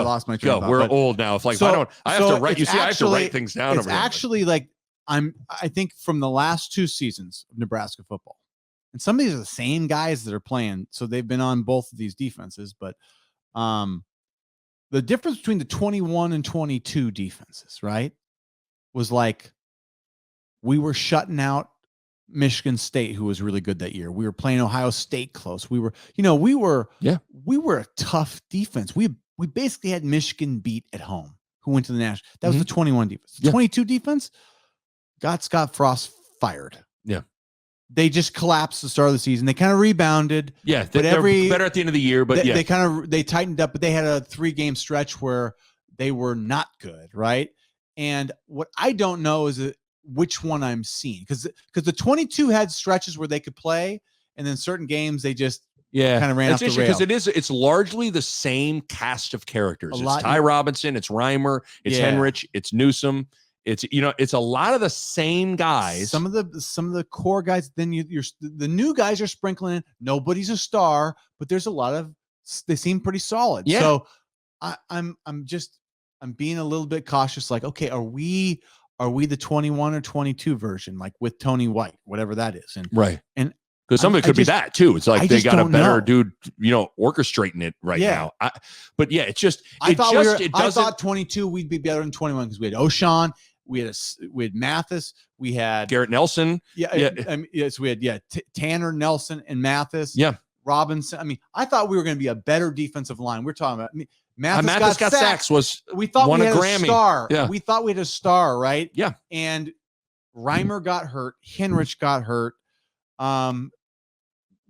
lost my train of thought. We're old now. If like I have to write. You see, I have to write things down. It's actually like I think from the last 2 seasons of Nebraska football, and some of these are the same guys that are playing, so they've been on both of these defenses. But the difference between the 21 and 22 defenses, right, was like. We were shutting out Michigan State, who was really good that year. We were playing Ohio State close. We were a tough defense. We basically had Michigan beat at home, who went to the national. That was the 21 defense. The 22 defense got Scott Frost fired. Yeah. They just collapsed the start of the season. They kind of rebounded. Yeah. They're better at the end of the year, but they tightened up, but they had a 3-game stretch where they were not good. Right. And what I don't know is which one I'm seeing, because the 22 had stretches where they could play, and then certain games they just kind of ran off the rail. Because it's largely the same cast of characters. It's Ty Robinson, it's Reimer, it's Henrich, it's Newsome. It's it's a lot of the same guys. Some of the core guys. Then the new guys are sprinkling in. Nobody's a star, but there's a lot of. They seem pretty solid. Yeah. So I'm being a little bit cautious. Like, okay, are we the 21 or 22 version, like with Tony White, whatever that is? And and because some of it could be that too. It's like they got a better dude, orchestrating it now. But yeah, it's just. I thought 22 we'd be better than 21 because we had O'Shawn, we had Mathis, we had Garrett Nelson. Yes, we had Tanner, Nelson, and Mathis. Yeah, Robinson. I mean, I thought we were going to be a better defensive line. We're talking about. Mathis got sacks. We thought we had a star. Yeah. We thought we had a star, right? Yeah. And Reimer got hurt. Henrich got hurt.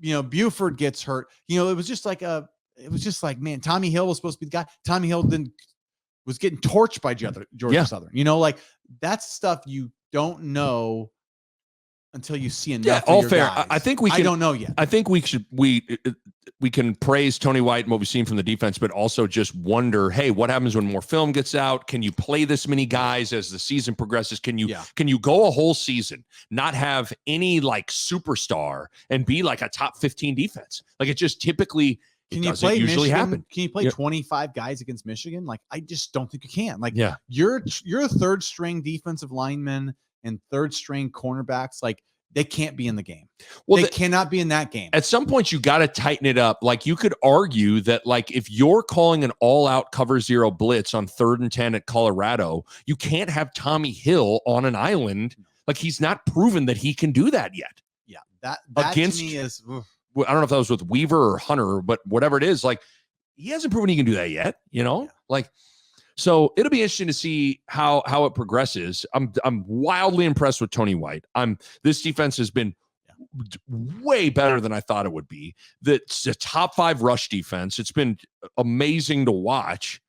Buford gets hurt. It was just like man, Tommy Hill was supposed to be the guy. Tommy Hill was getting torched by Georgia Southern. Like that's stuff you don't know until you see enough. Yeah, of all your fair. Guys. I think we can. I don't know yet. I think we can praise Tony White and what we've seen from the defense, but also just wonder, hey, what happens when more film gets out? Can you play this many guys as the season progresses? Can you go a whole season, not have any like superstar and be like a top 15 defense? Like it just typically doesn't usually happen. Can you play 25 guys against Michigan? Like I just don't think you can. Like your third string defensive linemen and third string cornerbacks, like they can't be in the game. Well, they cannot be in that game. At some point, you got to tighten it up. Like, you could argue that, like, if you're calling an all-out cover zero blitz on 3rd and 10 at Colorado, you can't have Tommy Hill on an island. Like, he's not proven that he can do that yet. Yeah, that against, to me is. I don't know if that was with Weaver or Hunter, but whatever it is, like, he hasn't proven he can do that yet. You know, like. So it'll be interesting to see how it progresses. I'm wildly impressed with Tony White. This defense has been way better than I thought it would be. It's a top 5 rush defense. It's been amazing to watch,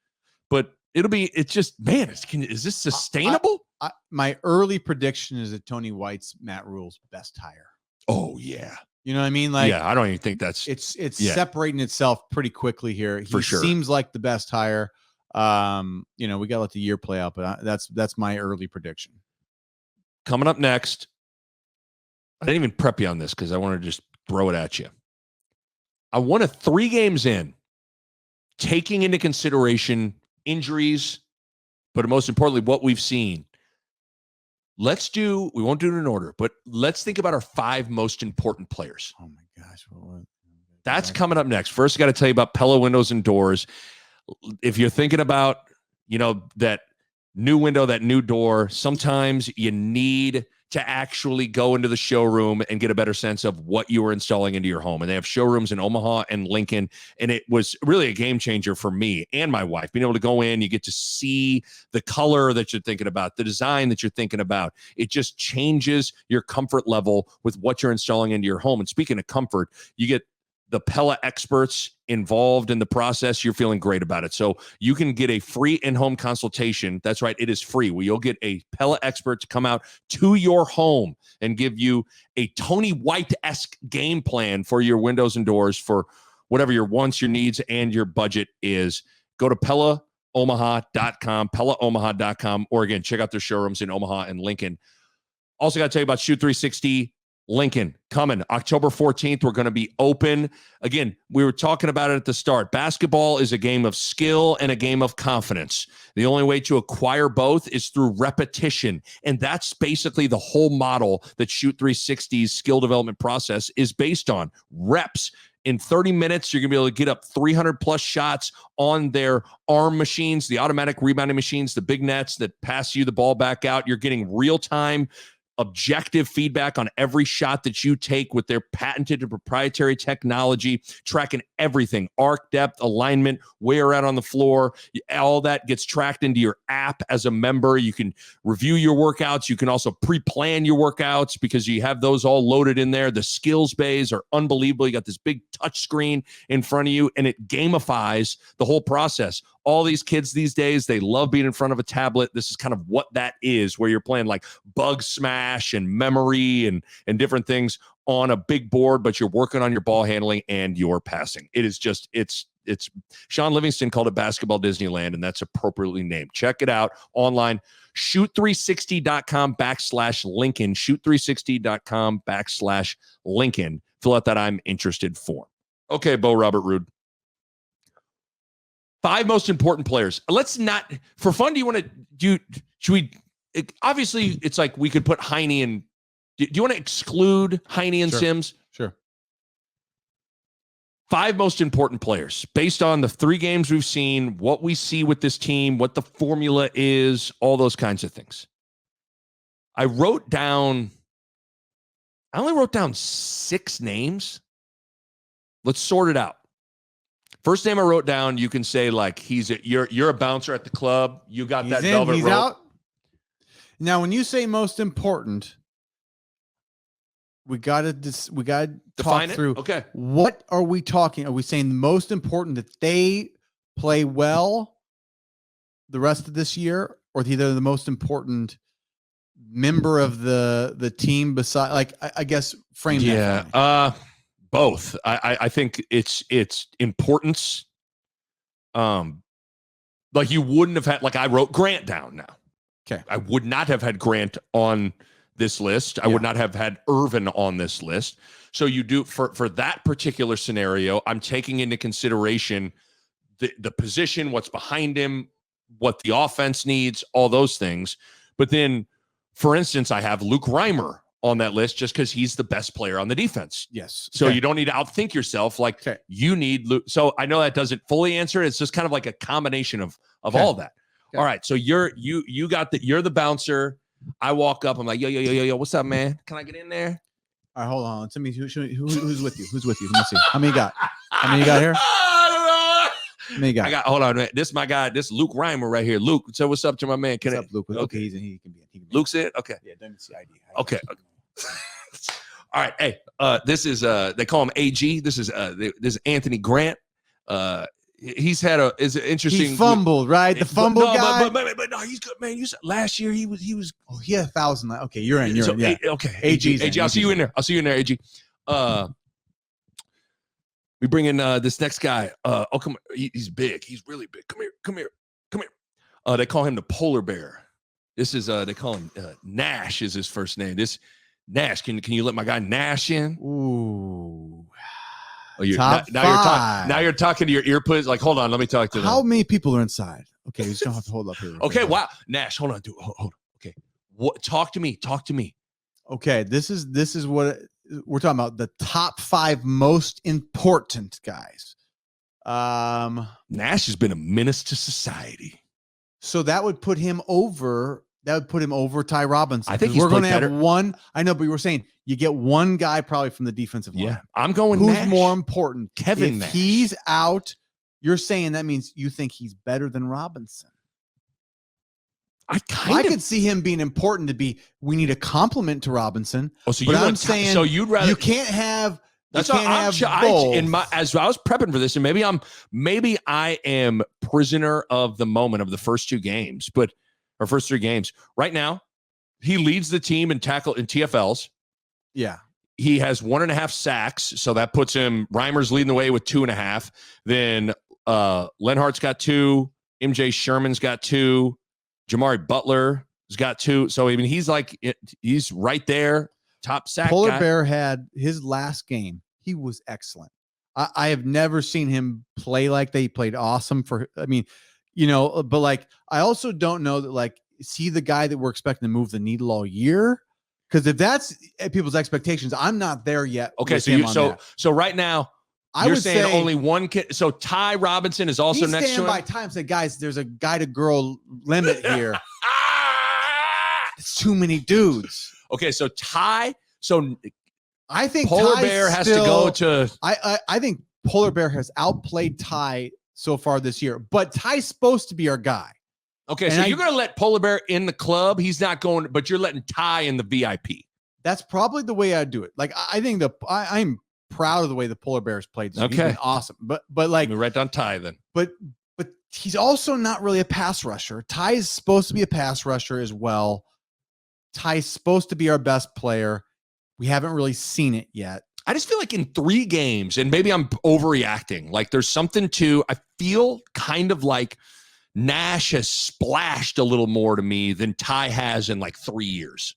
but it's just, man, is this sustainable? My early prediction is that Tony White's Matt Rule's best hire. Oh yeah. You know what I mean? Like, yeah, I don't even think that's it's separating itself pretty quickly here. He for sure seems like the best hire. We got to let the year play out, but that's my early prediction. Coming up next, I didn't even prep you on this because I want to just throw it at you. I want to 3 games in, taking into consideration injuries, but most importantly, what we've seen. We won't do it in order, but let's think about our 5 most important players. Oh my gosh. That's coming up next. First, I got to tell you about Pella Windows and Doors. If you're thinking about, that new window, that new door, sometimes you need to actually go into the showroom and get a better sense of what you are installing into your home. And they have showrooms in Omaha and Lincoln. And it was really a game changer for me and my wife. Being able to go in, you get to see the color that you're thinking about, the design that you're thinking about. It just changes your comfort level with what you're installing into your home. And speaking of comfort, you get the Pella experts involved in the process. You're feeling great about it. So you can get a free in-home consultation. That's right. It is free. Where you'll get a Pella expert to come out to your home and give you a Tony White-esque game plan for your windows and doors for whatever your wants, your needs, and your budget is. Go to PellaOmaha.com, PellaOmaha.com, or again, check out their showrooms in Omaha and Lincoln. Also got to tell you about Shoot 360 Lincoln coming October 14th. We're going to be open. Again, we were talking about it at the start. Basketball is a game of skill and a game of confidence. The only way to acquire both is through repetition. And that's basically the whole model that Shoot 360's skill development process is based on. Reps. In 30 minutes, you're going to be able to get up 300 plus shots on their arm machines, the automatic rebounding machines, the big nets that pass you the ball back out. You're getting real-time objective feedback on every shot that you take with their patented and proprietary technology, tracking everything, arc depth, alignment, where you're at on the floor. All that gets tracked into your app as a member. You can review your workouts. You can also pre-plan your workouts because you have those all loaded in there. The skills bays are unbelievable. You got this big touch screen in front of you, and it gamifies the whole process. All these kids these days, they love being in front of a tablet. This is kind of what that is, where you're playing like Bug Smash and memory and different things on a big board, but you're working on your ball handling and your passing. It is just, it's Sean Livingston called it Basketball Disneyland, and that's appropriately named. Check it out online. Shoot360.com/Lincoln. Shoot360.com/Lincoln. Fill out that I'm interested form. Okay, Bo Robert Ruud. 5 most important players. Let's not, for fun, obviously it's like we could put Heine and, do you want to exclude Heine and Sims? Sure. 5 most important players based on the 3 games we've seen, what we see with this team, what the formula is, all those kinds of things. I only wrote down 6 names. Let's sort it out. First name I wrote down, you can say like you're a bouncer at the club. You got that velvet rope. Out. Now, when you say most important, we got to talk through. Okay. What are we talking? Are we saying the most important that they play well the rest of this year, or either the most important member of the team beside, like, I guess frame that for me. Both. I think it's importance. Like you wouldn't have had, like I wrote Grant down now. Okay. I would not have had Grant on this list. I would not have had Irvin on this list. So you do for that particular scenario, I'm taking into consideration the position, what's behind him, what the offense needs, all those things. But then, for instance, I have Luke Reimer on that list just because he's the best player on the defense. Yes. So you don't need to outthink yourself. Like you need. So I know that doesn't fully answer it. It's just kind of like a combination of all of that. Okay. All right. So you're the bouncer. I walk up. I'm like, yo. What's up, man? Can I get in there? All right, hold on. Tell me who's with you. Who's with you? Let me see. How many you got? How many you got here? How many you got? Hold on, man. This is my guy. This Luke Reimer right here. Luke, so what's up to my man? What's up, Luke? Okay, he can be in. Luke's in? Okay. Yeah, don't see ID. Okay. All right. Hey, this is they call him AG. This is Anthony Grant. He's had is an interesting. He fumbled, right? The fumble guy. But no, he's good, man. Last year he was. Oh, he had 1,000. Okay, you're in. You're in. Yeah. Okay. AG. I'll see you in there. AG. We bring in this next guy. Come. He's big. He's really big. Come here. They call him the polar bear. This is they call him Nash is his first name. This Nash. Can you let my guy Nash in? Ooh. Oh, now you're talking to your earbuds. Like, hold on, let me talk to them. How many people are inside? Okay, you just don't have to hold up here. Okay, wow, Nash, hold on, dude, hold on. Okay, what? Talk to me. Okay, this is what we're talking about. The top 5 most important guys. Nash has been a menace to society. So that would put him over. That would put him over Ty Robinson. I think we're going to have one. I know, but you were saying you get one guy probably from the defensive line. Yeah, I'm going. Who's Nash. more important? Kevin If Nash. He's out. You're saying that means you think he's better than Robinson. I could see him being important to be. We need a compliment to Robinson. Oh, so I'm saying. So you'd rather you can't have. That's what as I was prepping for this, and maybe I am prisoner of the moment of the first 2 games, but. Our first 3 games. Right now, he leads the team in tackle in TFLs. Yeah. He has 1.5 sacks, so that puts him. Reimer's leading the way with 2.5. Then Lenhart's got 2. MJ Sherman's got 2. Jamari Butler's got 2. So I mean, he's right there, top sack. Polar guy. Bear had his last game. He was excellent. I have never seen him play like that. He played awesome but like, I also don't know that, like, is he the guy that we're expecting to move the needle all year? Because if that's people's expectations, I'm not there yet. Okay, so right now, you're saying only one kid. So Ty Robinson is also next to him. By time said, guys, there's a guy to girl limit here. It's too many dudes. Okay, so Ty. So I think Polar Bear has to go to. I think Polar Bear has outplayed Ty so far this year, but Ty's supposed to be our guy. Okay, so you're going to let Polar Bear in the club. He's not going, but you're letting Ty in the VIP. That's probably the way I do it. Like, I think I'm proud of the way the Polar Bears played. So okay, he's been awesome. But like, we write down Ty then. But he's also not really a pass rusher. Ty is supposed to be a pass rusher as well. Ty's supposed to be our best player. We haven't really seen it yet. I just feel like in 3 games, and maybe I'm overreacting, like there's something I feel kind of like Nash has splashed a little more to me than Ty has in like 3 years.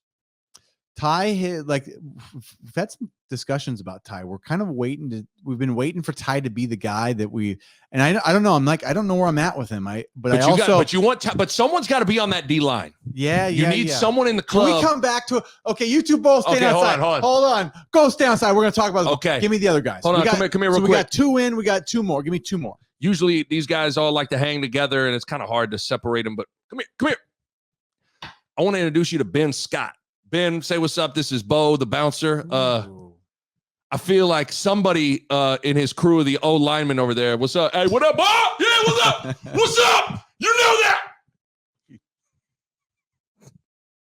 Ty had, like, we've had some discussions about Ty. We're kind of we've been waiting for Ty to be the guy that and I don't know. I don't know where I'm at with him. But someone's got to be on that D line. Yeah. You need someone in the club. Can we come back to it? Okay. You two both stand outside. Hold on. Go stand outside. We're going to talk about this. Okay. Give me the other guys. Hold on. Come here real quick. We got 2 in. We got 2 more. Give me 2 more. Usually these guys all like to hang together and it's kind of hard to separate them, but come here. I want to introduce you to Ben Scott. Ben, say what's up. This is Bo, the bouncer. I feel like somebody in his crew of the O linemen over there. What's up? Hey, what up, Bo? Yeah, what's up? What's up? You know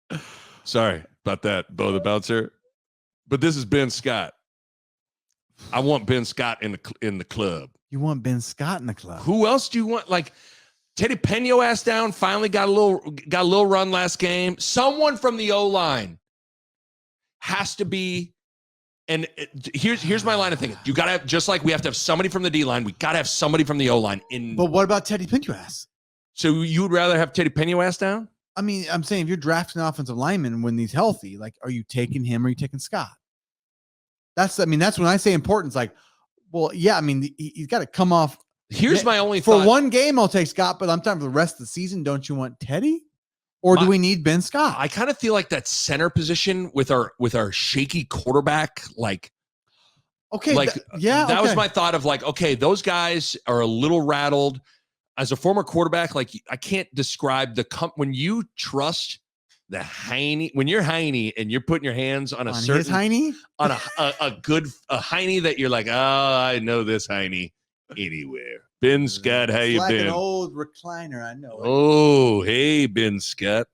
that. Sorry about that, Bo, the bouncer. But this is Ben Scott. I want Ben Scott in the club. You want Ben Scott in the club? Who else do you want? Like Teddy Peno ass down. Finally got a little run last game. Someone from the O line has to be. And here's my line of thinking. You got to have, just like we have to have somebody from the D line, we got to have somebody from the O line in. But what about Teddy Peno-ass? So you would rather have Teddy Peno-ass down? I mean, I'm saying if you're drafting an offensive lineman when he's healthy, like, are you taking him or are you taking Scott? That's when I say importance. Like, well, yeah, I mean, he's got to come off. Here's my only thought. For one game, I'll take Scott, but I'm talking for the rest of the season. Don't you want Teddy? Or do we need Ben Scott? I kind of feel like that center position with our shaky quarterback, like, okay, like that was my thought of like, okay, those guys are a little rattled. As a former quarterback, like I can't describe when you trust the Heine, when you're Heine and you're putting your hands on his Heine, on a good Heine that you're like, oh, I know this Heine anywhere. Ben Scott, how you been? Like an old recliner, I know. Oh, hey, Ben Scott.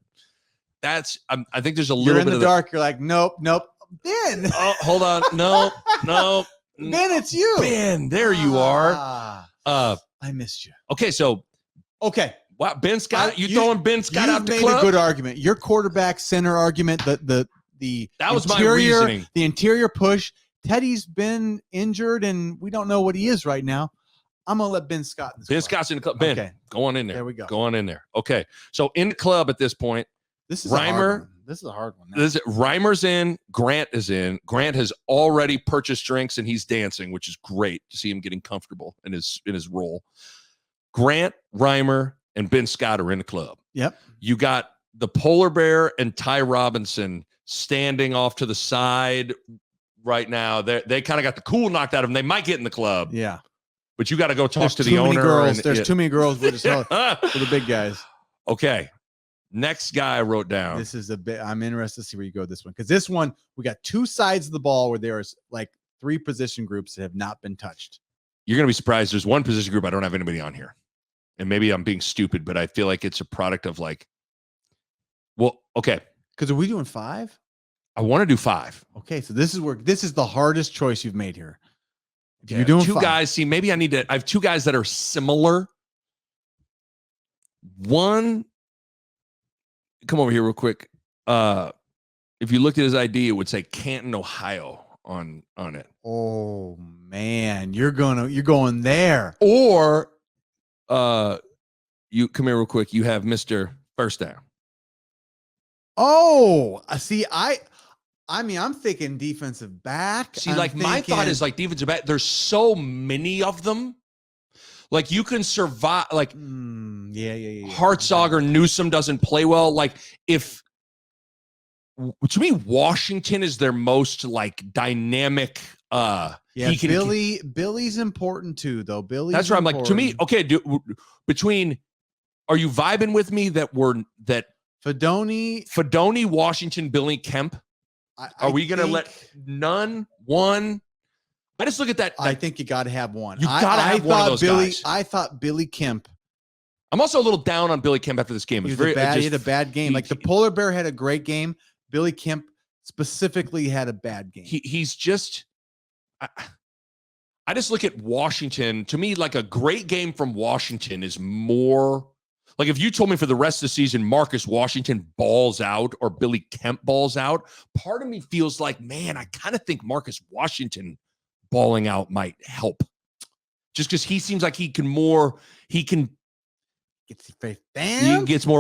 That's I think there's a little bit in the of dark. You're like, nope. Ben. Oh, hold on. No. Ben, it's you. Ben, there you are. I missed you. Okay. Wow, Ben Scott, you throwing Ben Scott out the club? You made a good argument. Your quarterback center argument, that was my reasoning. The interior push. Teddy's been injured, and we don't know what he is right now. I'm gonna let Ben Scott. Ben Scott's in the club. Ben, go on in there. There we go. Go on in there. Okay. So in the club at this point, this is Reimer. This is a hard one. Reimer's in. Grant is in. Grant has already purchased drinks and he's dancing, which is great to see him getting comfortable in his role. Grant, Reimer, and Ben Scott are in the club. Yep. You got the Polar Bear and Ty Robinson standing off to the side right now. They kind of got the cool knocked out of them. They might get in the club. Yeah. But you got to go talk to the owner. There's too many girls for the big guys. Okay. Next guy I wrote down. This is a bit. I'm interested to see where you go with this one, because this one we got two sides of the ball where there's like three position groups that have not been touched. You're gonna be surprised. There's one position group I don't have anybody on here, and maybe I'm being stupid, but I feel like it's a product of like. Well, okay. Because are we doing 5? I want to do 5. Okay, so this is the hardest choice you've made here. If you're doing 2 guys, see, maybe I have 2 guys that are similar. One. Come over here real quick. If you looked at his ID, it would say Canton, Ohio on it. Oh man, you're going there. Or you come here real quick. You have Mr. First Down. Oh, see, I mean, I'm thinking defensive back. See, my thought is like defensive back. There's so many of them. Like you can survive. Like Hartzog or Newsome doesn't play well. Like to me, Washington is their most like dynamic. Billy's important too, though. That's where I'm like, to me, okay. Are you vibing with me that Fedoni, Washington, Billy Kemp? Are we going to let one? I just look at that. I think you got to have one. You got to have one of those guys. I thought Billy Kemp. I'm also a little down on Billy Kemp after this game. He had a bad game. Like the Polar Bear had a great game. Billy Kemp specifically had a bad game. He's just. I just look at Washington. To me, like a great game from Washington is more. Like if you told me for the rest of the season, Marcus Washington balls out or Billy Kemp balls out, part of me feels like, man, I kind of think Marcus Washington balling out might help. Just because he seems like he gets more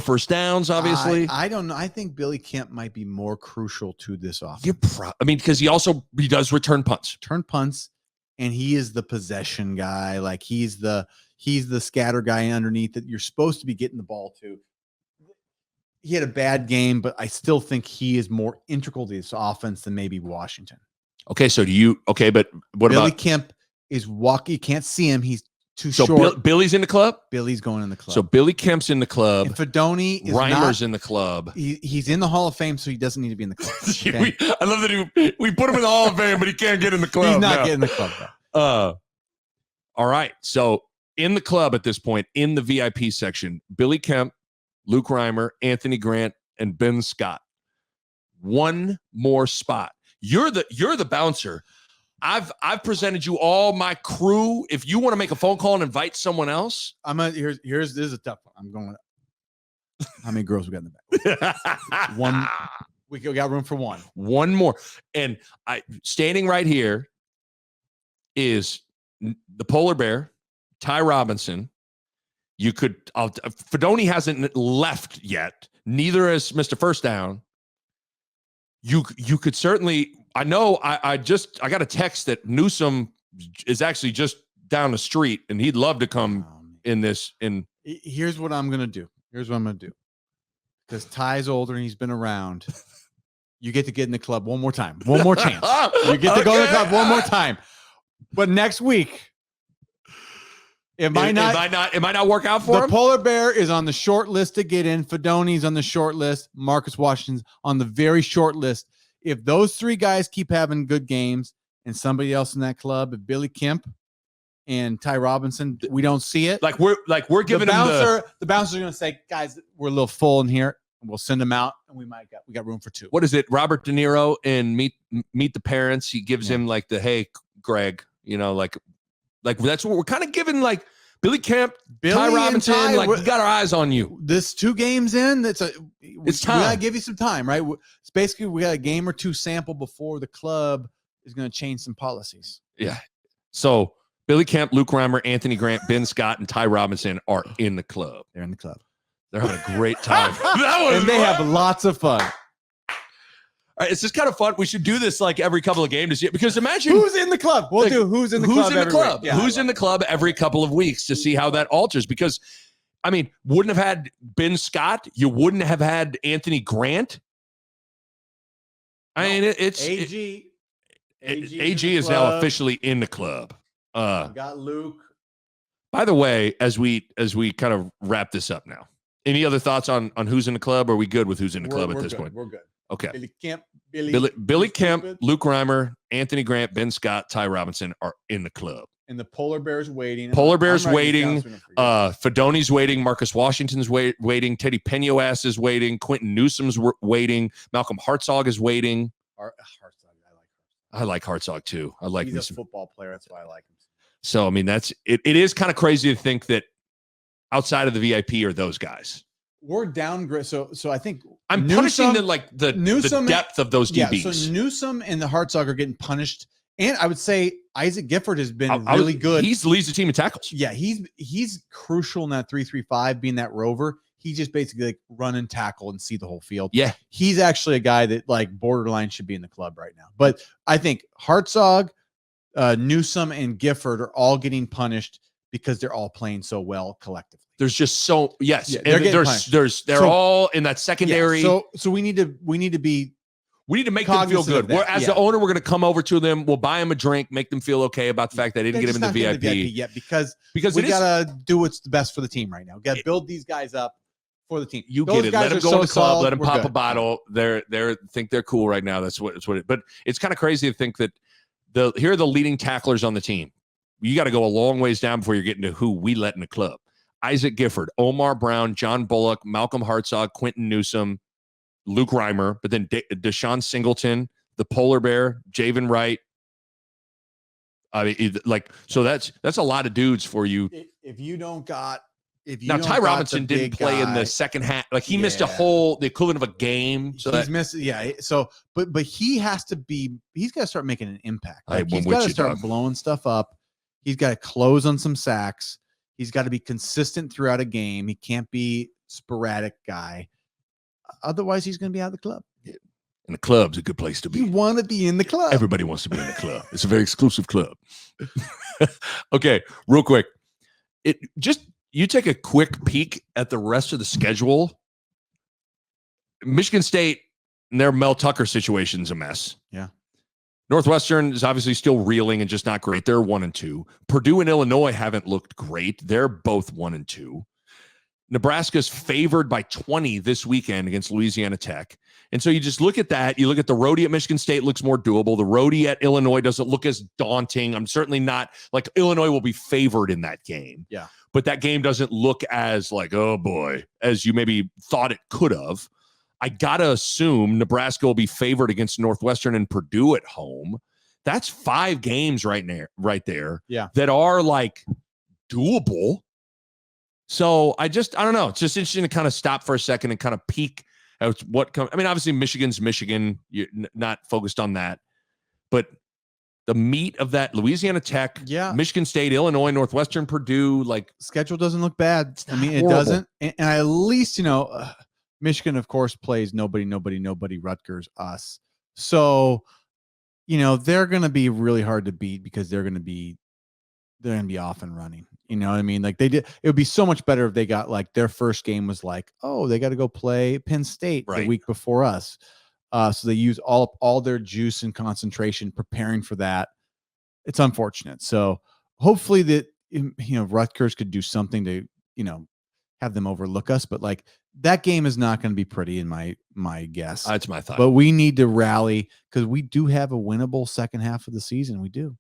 first downs, obviously. I don't know. I think Billy Kemp might be more crucial to this offense. Because he does return punts. And he is the possession guy. Like he's the scatter guy underneath that you're supposed to be getting the ball to. He had a bad game, but I still think he is more integral to this offense than maybe Washington. Okay, so but what Billy about Kemp is walking? You can't see him. He's too short. Billy's in the club? Billy's going in the club. So Billy Kemp's in the club. And Fedoni is Reimer's in the club. He's in the Hall of Fame, so he doesn't need to be in the club. Okay? I love that we put him in the Hall of Fame, but he can't get in the club. He's not getting in the club, though. All right. So in the club at this point, in the VIP section, Billy Kemp, Luke Reimer, Anthony Grant, and Ben Scott. One more spot. You're the bouncer. I've presented you all my crew. If you want to make a phone call and invite someone else, this is a tough one. I'm going. How many girls we got in the back? One. We got room for one. One more. And standing right here is the Polar Bear, Ty Robinson. Fedoni hasn't left yet. Neither has Mr. First Down. You could certainly. I know. I got a text that Newsome is actually just down the street, and he'd love to come in this. Here's what I'm gonna do. Because because Ty's older and he's been around. You get to get in the club one more time. One more chance. You get to go to the club one more time. But next week, it might not work out for the him. Polar Bear is on the short list to get in. Fedoni's on the short list. Marcus Washington's on the very short list. If those three guys keep having good games and somebody else in that club, if Billy Kemp and Ty Robinson, we don't see it. Like we're giving the bouncer's going to say, guys, we're a little full in here. We'll send them out, and we got room for two. What is it? Robert De Niro in Meet the Parents. He gives him like the, hey, Greg, like that's what we're kind of giving, like Billy Kemp, Ty Robinson, we got our eyes on you. This 2 games in, it's time. We gotta give you some time, right? It's basically we got a game or 2 sample before the club is going to change some policies. Yeah. So Billy Kemp, Luke Reimer, Anthony Grant, Ben Scott, and Ty Robinson are in the club. They're in the club. They're having a great time. And they have lots of fun. All right, it's just kind of fun. We should do this like every couple of games because imagine who's in the club. We'll do who's in the club. Yeah, who's in the club every couple of weeks to see how that alters. Because, I mean, wouldn't have had Ben Scott. You wouldn't have had Anthony Grant. I mean, it's AG. AG is now officially in the club. Got Luke. By the way, as we kind of wrap this up now, any other thoughts on who's in the club? Are we good with who's in the club at this point? We're good. Okay. Billy Kemp, Luke Reimer, Anthony Grant, Ben Scott, Ty Robinson are in the club. And the Polar Bear's waiting. Fedoni's waiting. Marcus Washington's waiting. Teddy Peñoas is waiting. Quentin Newsom's waiting. Malcolm Hartzog is waiting. I like Hartzog too. He's a football player. That's why I like him. So, I mean, that's it. It is kind of crazy to think that outside of the VIP are those guys. We're downgrade. So I think I'm punishing the depth of those DBs. Yeah, so Newsom and the Hartzog are getting punished. And I would say Isaac Gifford has been really good. He leads the team in tackles. Yeah, he's crucial in that 3-3-5, being that rover. He just basically like run and tackle and see the whole field. Yeah. He's actually a guy that like borderline should be in the club right now. But I think Hartzog, Newsom, and Gifford are all getting punished because they're all playing so well collectively. There's just so Yeah, they're all in that secondary. Yeah, so we need to make them feel good. As the owner, we're going to come over to them. We'll buy them a drink, make them feel okay about the fact that they didn't get them in the VIP yet because we got to do what's the best for the team right now. We got to build these guys up for the team. You get it. Let them go to the club. Let them pop a bottle. They think they're cool right now. That's what it. But it's kind of crazy to think that here are the leading tacklers on the team. You got to go a long ways down before you're getting to who we let in the club. Isaac Gifford, Omar Brown, John Bullock, Malcolm Hartzog, Quentin Newsom, Luke Reimer, but then Deshaun Singleton, the Polar Bear, Javen Wright. I mean, so that's a lot of dudes for you. Now Ty Robinson didn't play in the second half. Like he missed the equivalent of a game. So he's missed. Yeah. So, but he has to be. He's got to start making an impact. Like he's got to start blowing stuff up. He's got to close on some sacks. He's got to be consistent throughout a game. He can't be sporadic guy. Otherwise, he's going to be out of the club. Yeah. And the club's a good place to be. You want to be in the club. Everybody wants to be in the club. It's a very exclusive club. Okay, real quick. You take a quick peek at the rest of the schedule. Michigan State and their Mel Tucker situation's a mess. Yeah. Northwestern is obviously still reeling and just not great. They're 1-2. Purdue and Illinois haven't looked great. They're both 1-2. Nebraska's favored by 20 this weekend against Louisiana Tech. And so you just look at that. You look at the roadie at Michigan State looks more doable. The roadie at Illinois doesn't look as daunting. I'm certainly not like Illinois will be favored in that game. Yeah. But that game doesn't look as like, oh boy, as you maybe thought it could have. I got to assume Nebraska will be favored against Northwestern and Purdue at home. That's 5 games right there yeah. that are like doable. So I don't know. It's just interesting to kind of stop for a second and kind of peek at what comes. I mean, obviously Michigan's Michigan. You're not focused on that. But the meat of that, Louisiana Tech, Michigan State, Illinois, Northwestern, Purdue, like schedule doesn't look bad. I mean, it doesn't. And at least, Michigan, of course, plays nobody, Rutgers, us. So, they're going to be really hard to beat because they're going to be they're going to be off and running. You know what I mean? Like they did. It would be so much better if they got like their first game was like, oh, they got to go play Penn State the week before us. So they use all their juice and concentration preparing for that. It's unfortunate. So hopefully that, Rutgers could do something to, have them overlook us. But like that game is not going to be pretty in my guess. That's my thought. But we need to rally because we do have a winnable second half of the season. We do.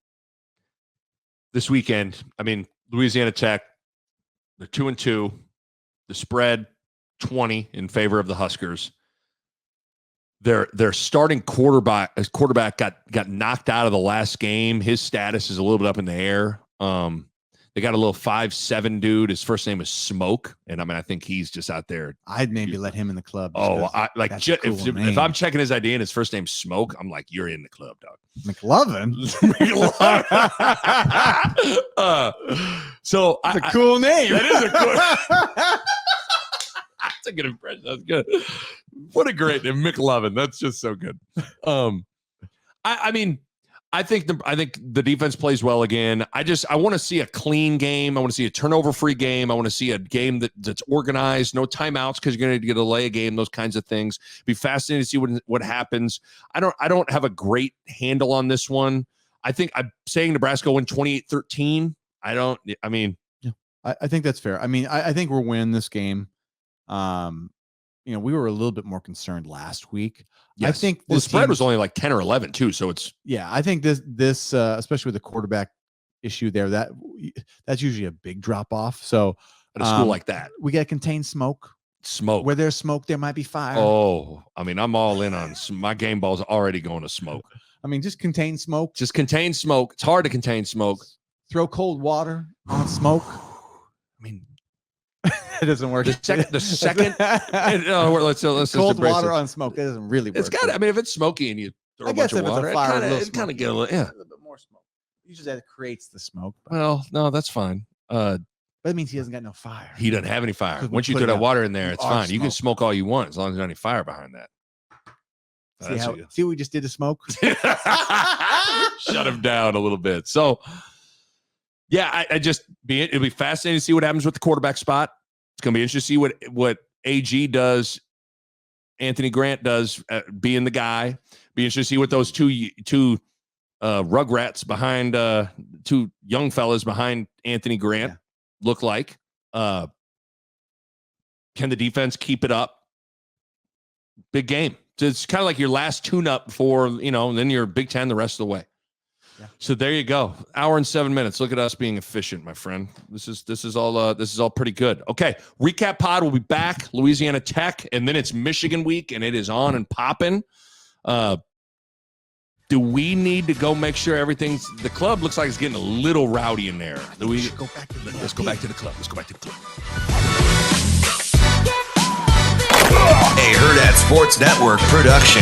This weekend, I mean, Louisiana Tech, they're 2-2. The spread 20 in favor of the Huskers. Their starting quarterback got knocked out of the last game. His status is a little bit up in the air. They got a little 5'7" dude. His first name is Smoke, and I think he's just out there. I'd maybe let him in the club. Oh, if I'm checking his ID and his first name's Smoke, I'm like, you're in the club, dog. McLovin. So that's a cool name. That is a cool. That's a good impression. That's good. What a great name, McLovin. That's just so good. I think the defense plays well again. I want to see a clean game. I want to see a turnover-free game. I want to see a game that's organized, no timeouts because you're going to delay a game, those kinds of things. Be fascinating to see what happens. I don't have a great handle on this one. I think I'm saying Nebraska win 28-13. I think that's fair. I think we'll win this game. We were a little bit more concerned last week. Yes. I think the spread was only like 10 or 11 too. So it's, I think this especially with the quarterback issue there, that's usually a big drop off. So at a school like that, we got to contain smoke. Where there's smoke, there might be fire. Oh, I'm all in on my game ball's already going to smoke. Just contain smoke. Just contain smoke. It's hard to contain smoke. Throw cold water on smoke. It doesn't work. The second let's cold water on smoke. It doesn't really work. It's got. If it's smoky and you throw a bunch of water, it kind of get a little bit more smoke. Usually that creates the smoke. Well, no, that's fine. But it means he hasn't got no fire. He doesn't have any fire. Once you throw that water in there, it's fine. You can smoke all you want as long as there's not any fire behind that. See what we just did to smoke? Shut him down a little bit. So, yeah, it'll be fascinating to see what happens with the quarterback spot. It's going to be interesting to see what AG does, Anthony Grant does, being the guy. Be interesting to see what those two rugrats behind, two young fellas behind Anthony Grant look like. Can the defense keep it up? Big game. So it's kind of like your last tune-up before, then you're Big Ten the rest of the way. Yeah. So there you go. Hour and 7 minutes. Look at us being efficient, my friend. This is all pretty good. Okay. Recap pod will be back. Louisiana Tech, and then it's Michigan week, and it is on and popping. Do we need to go make sure the club looks like it's getting a little rowdy in there? Let's go back to the club. Let's go back to the club. A Hurrdat Sports Network production.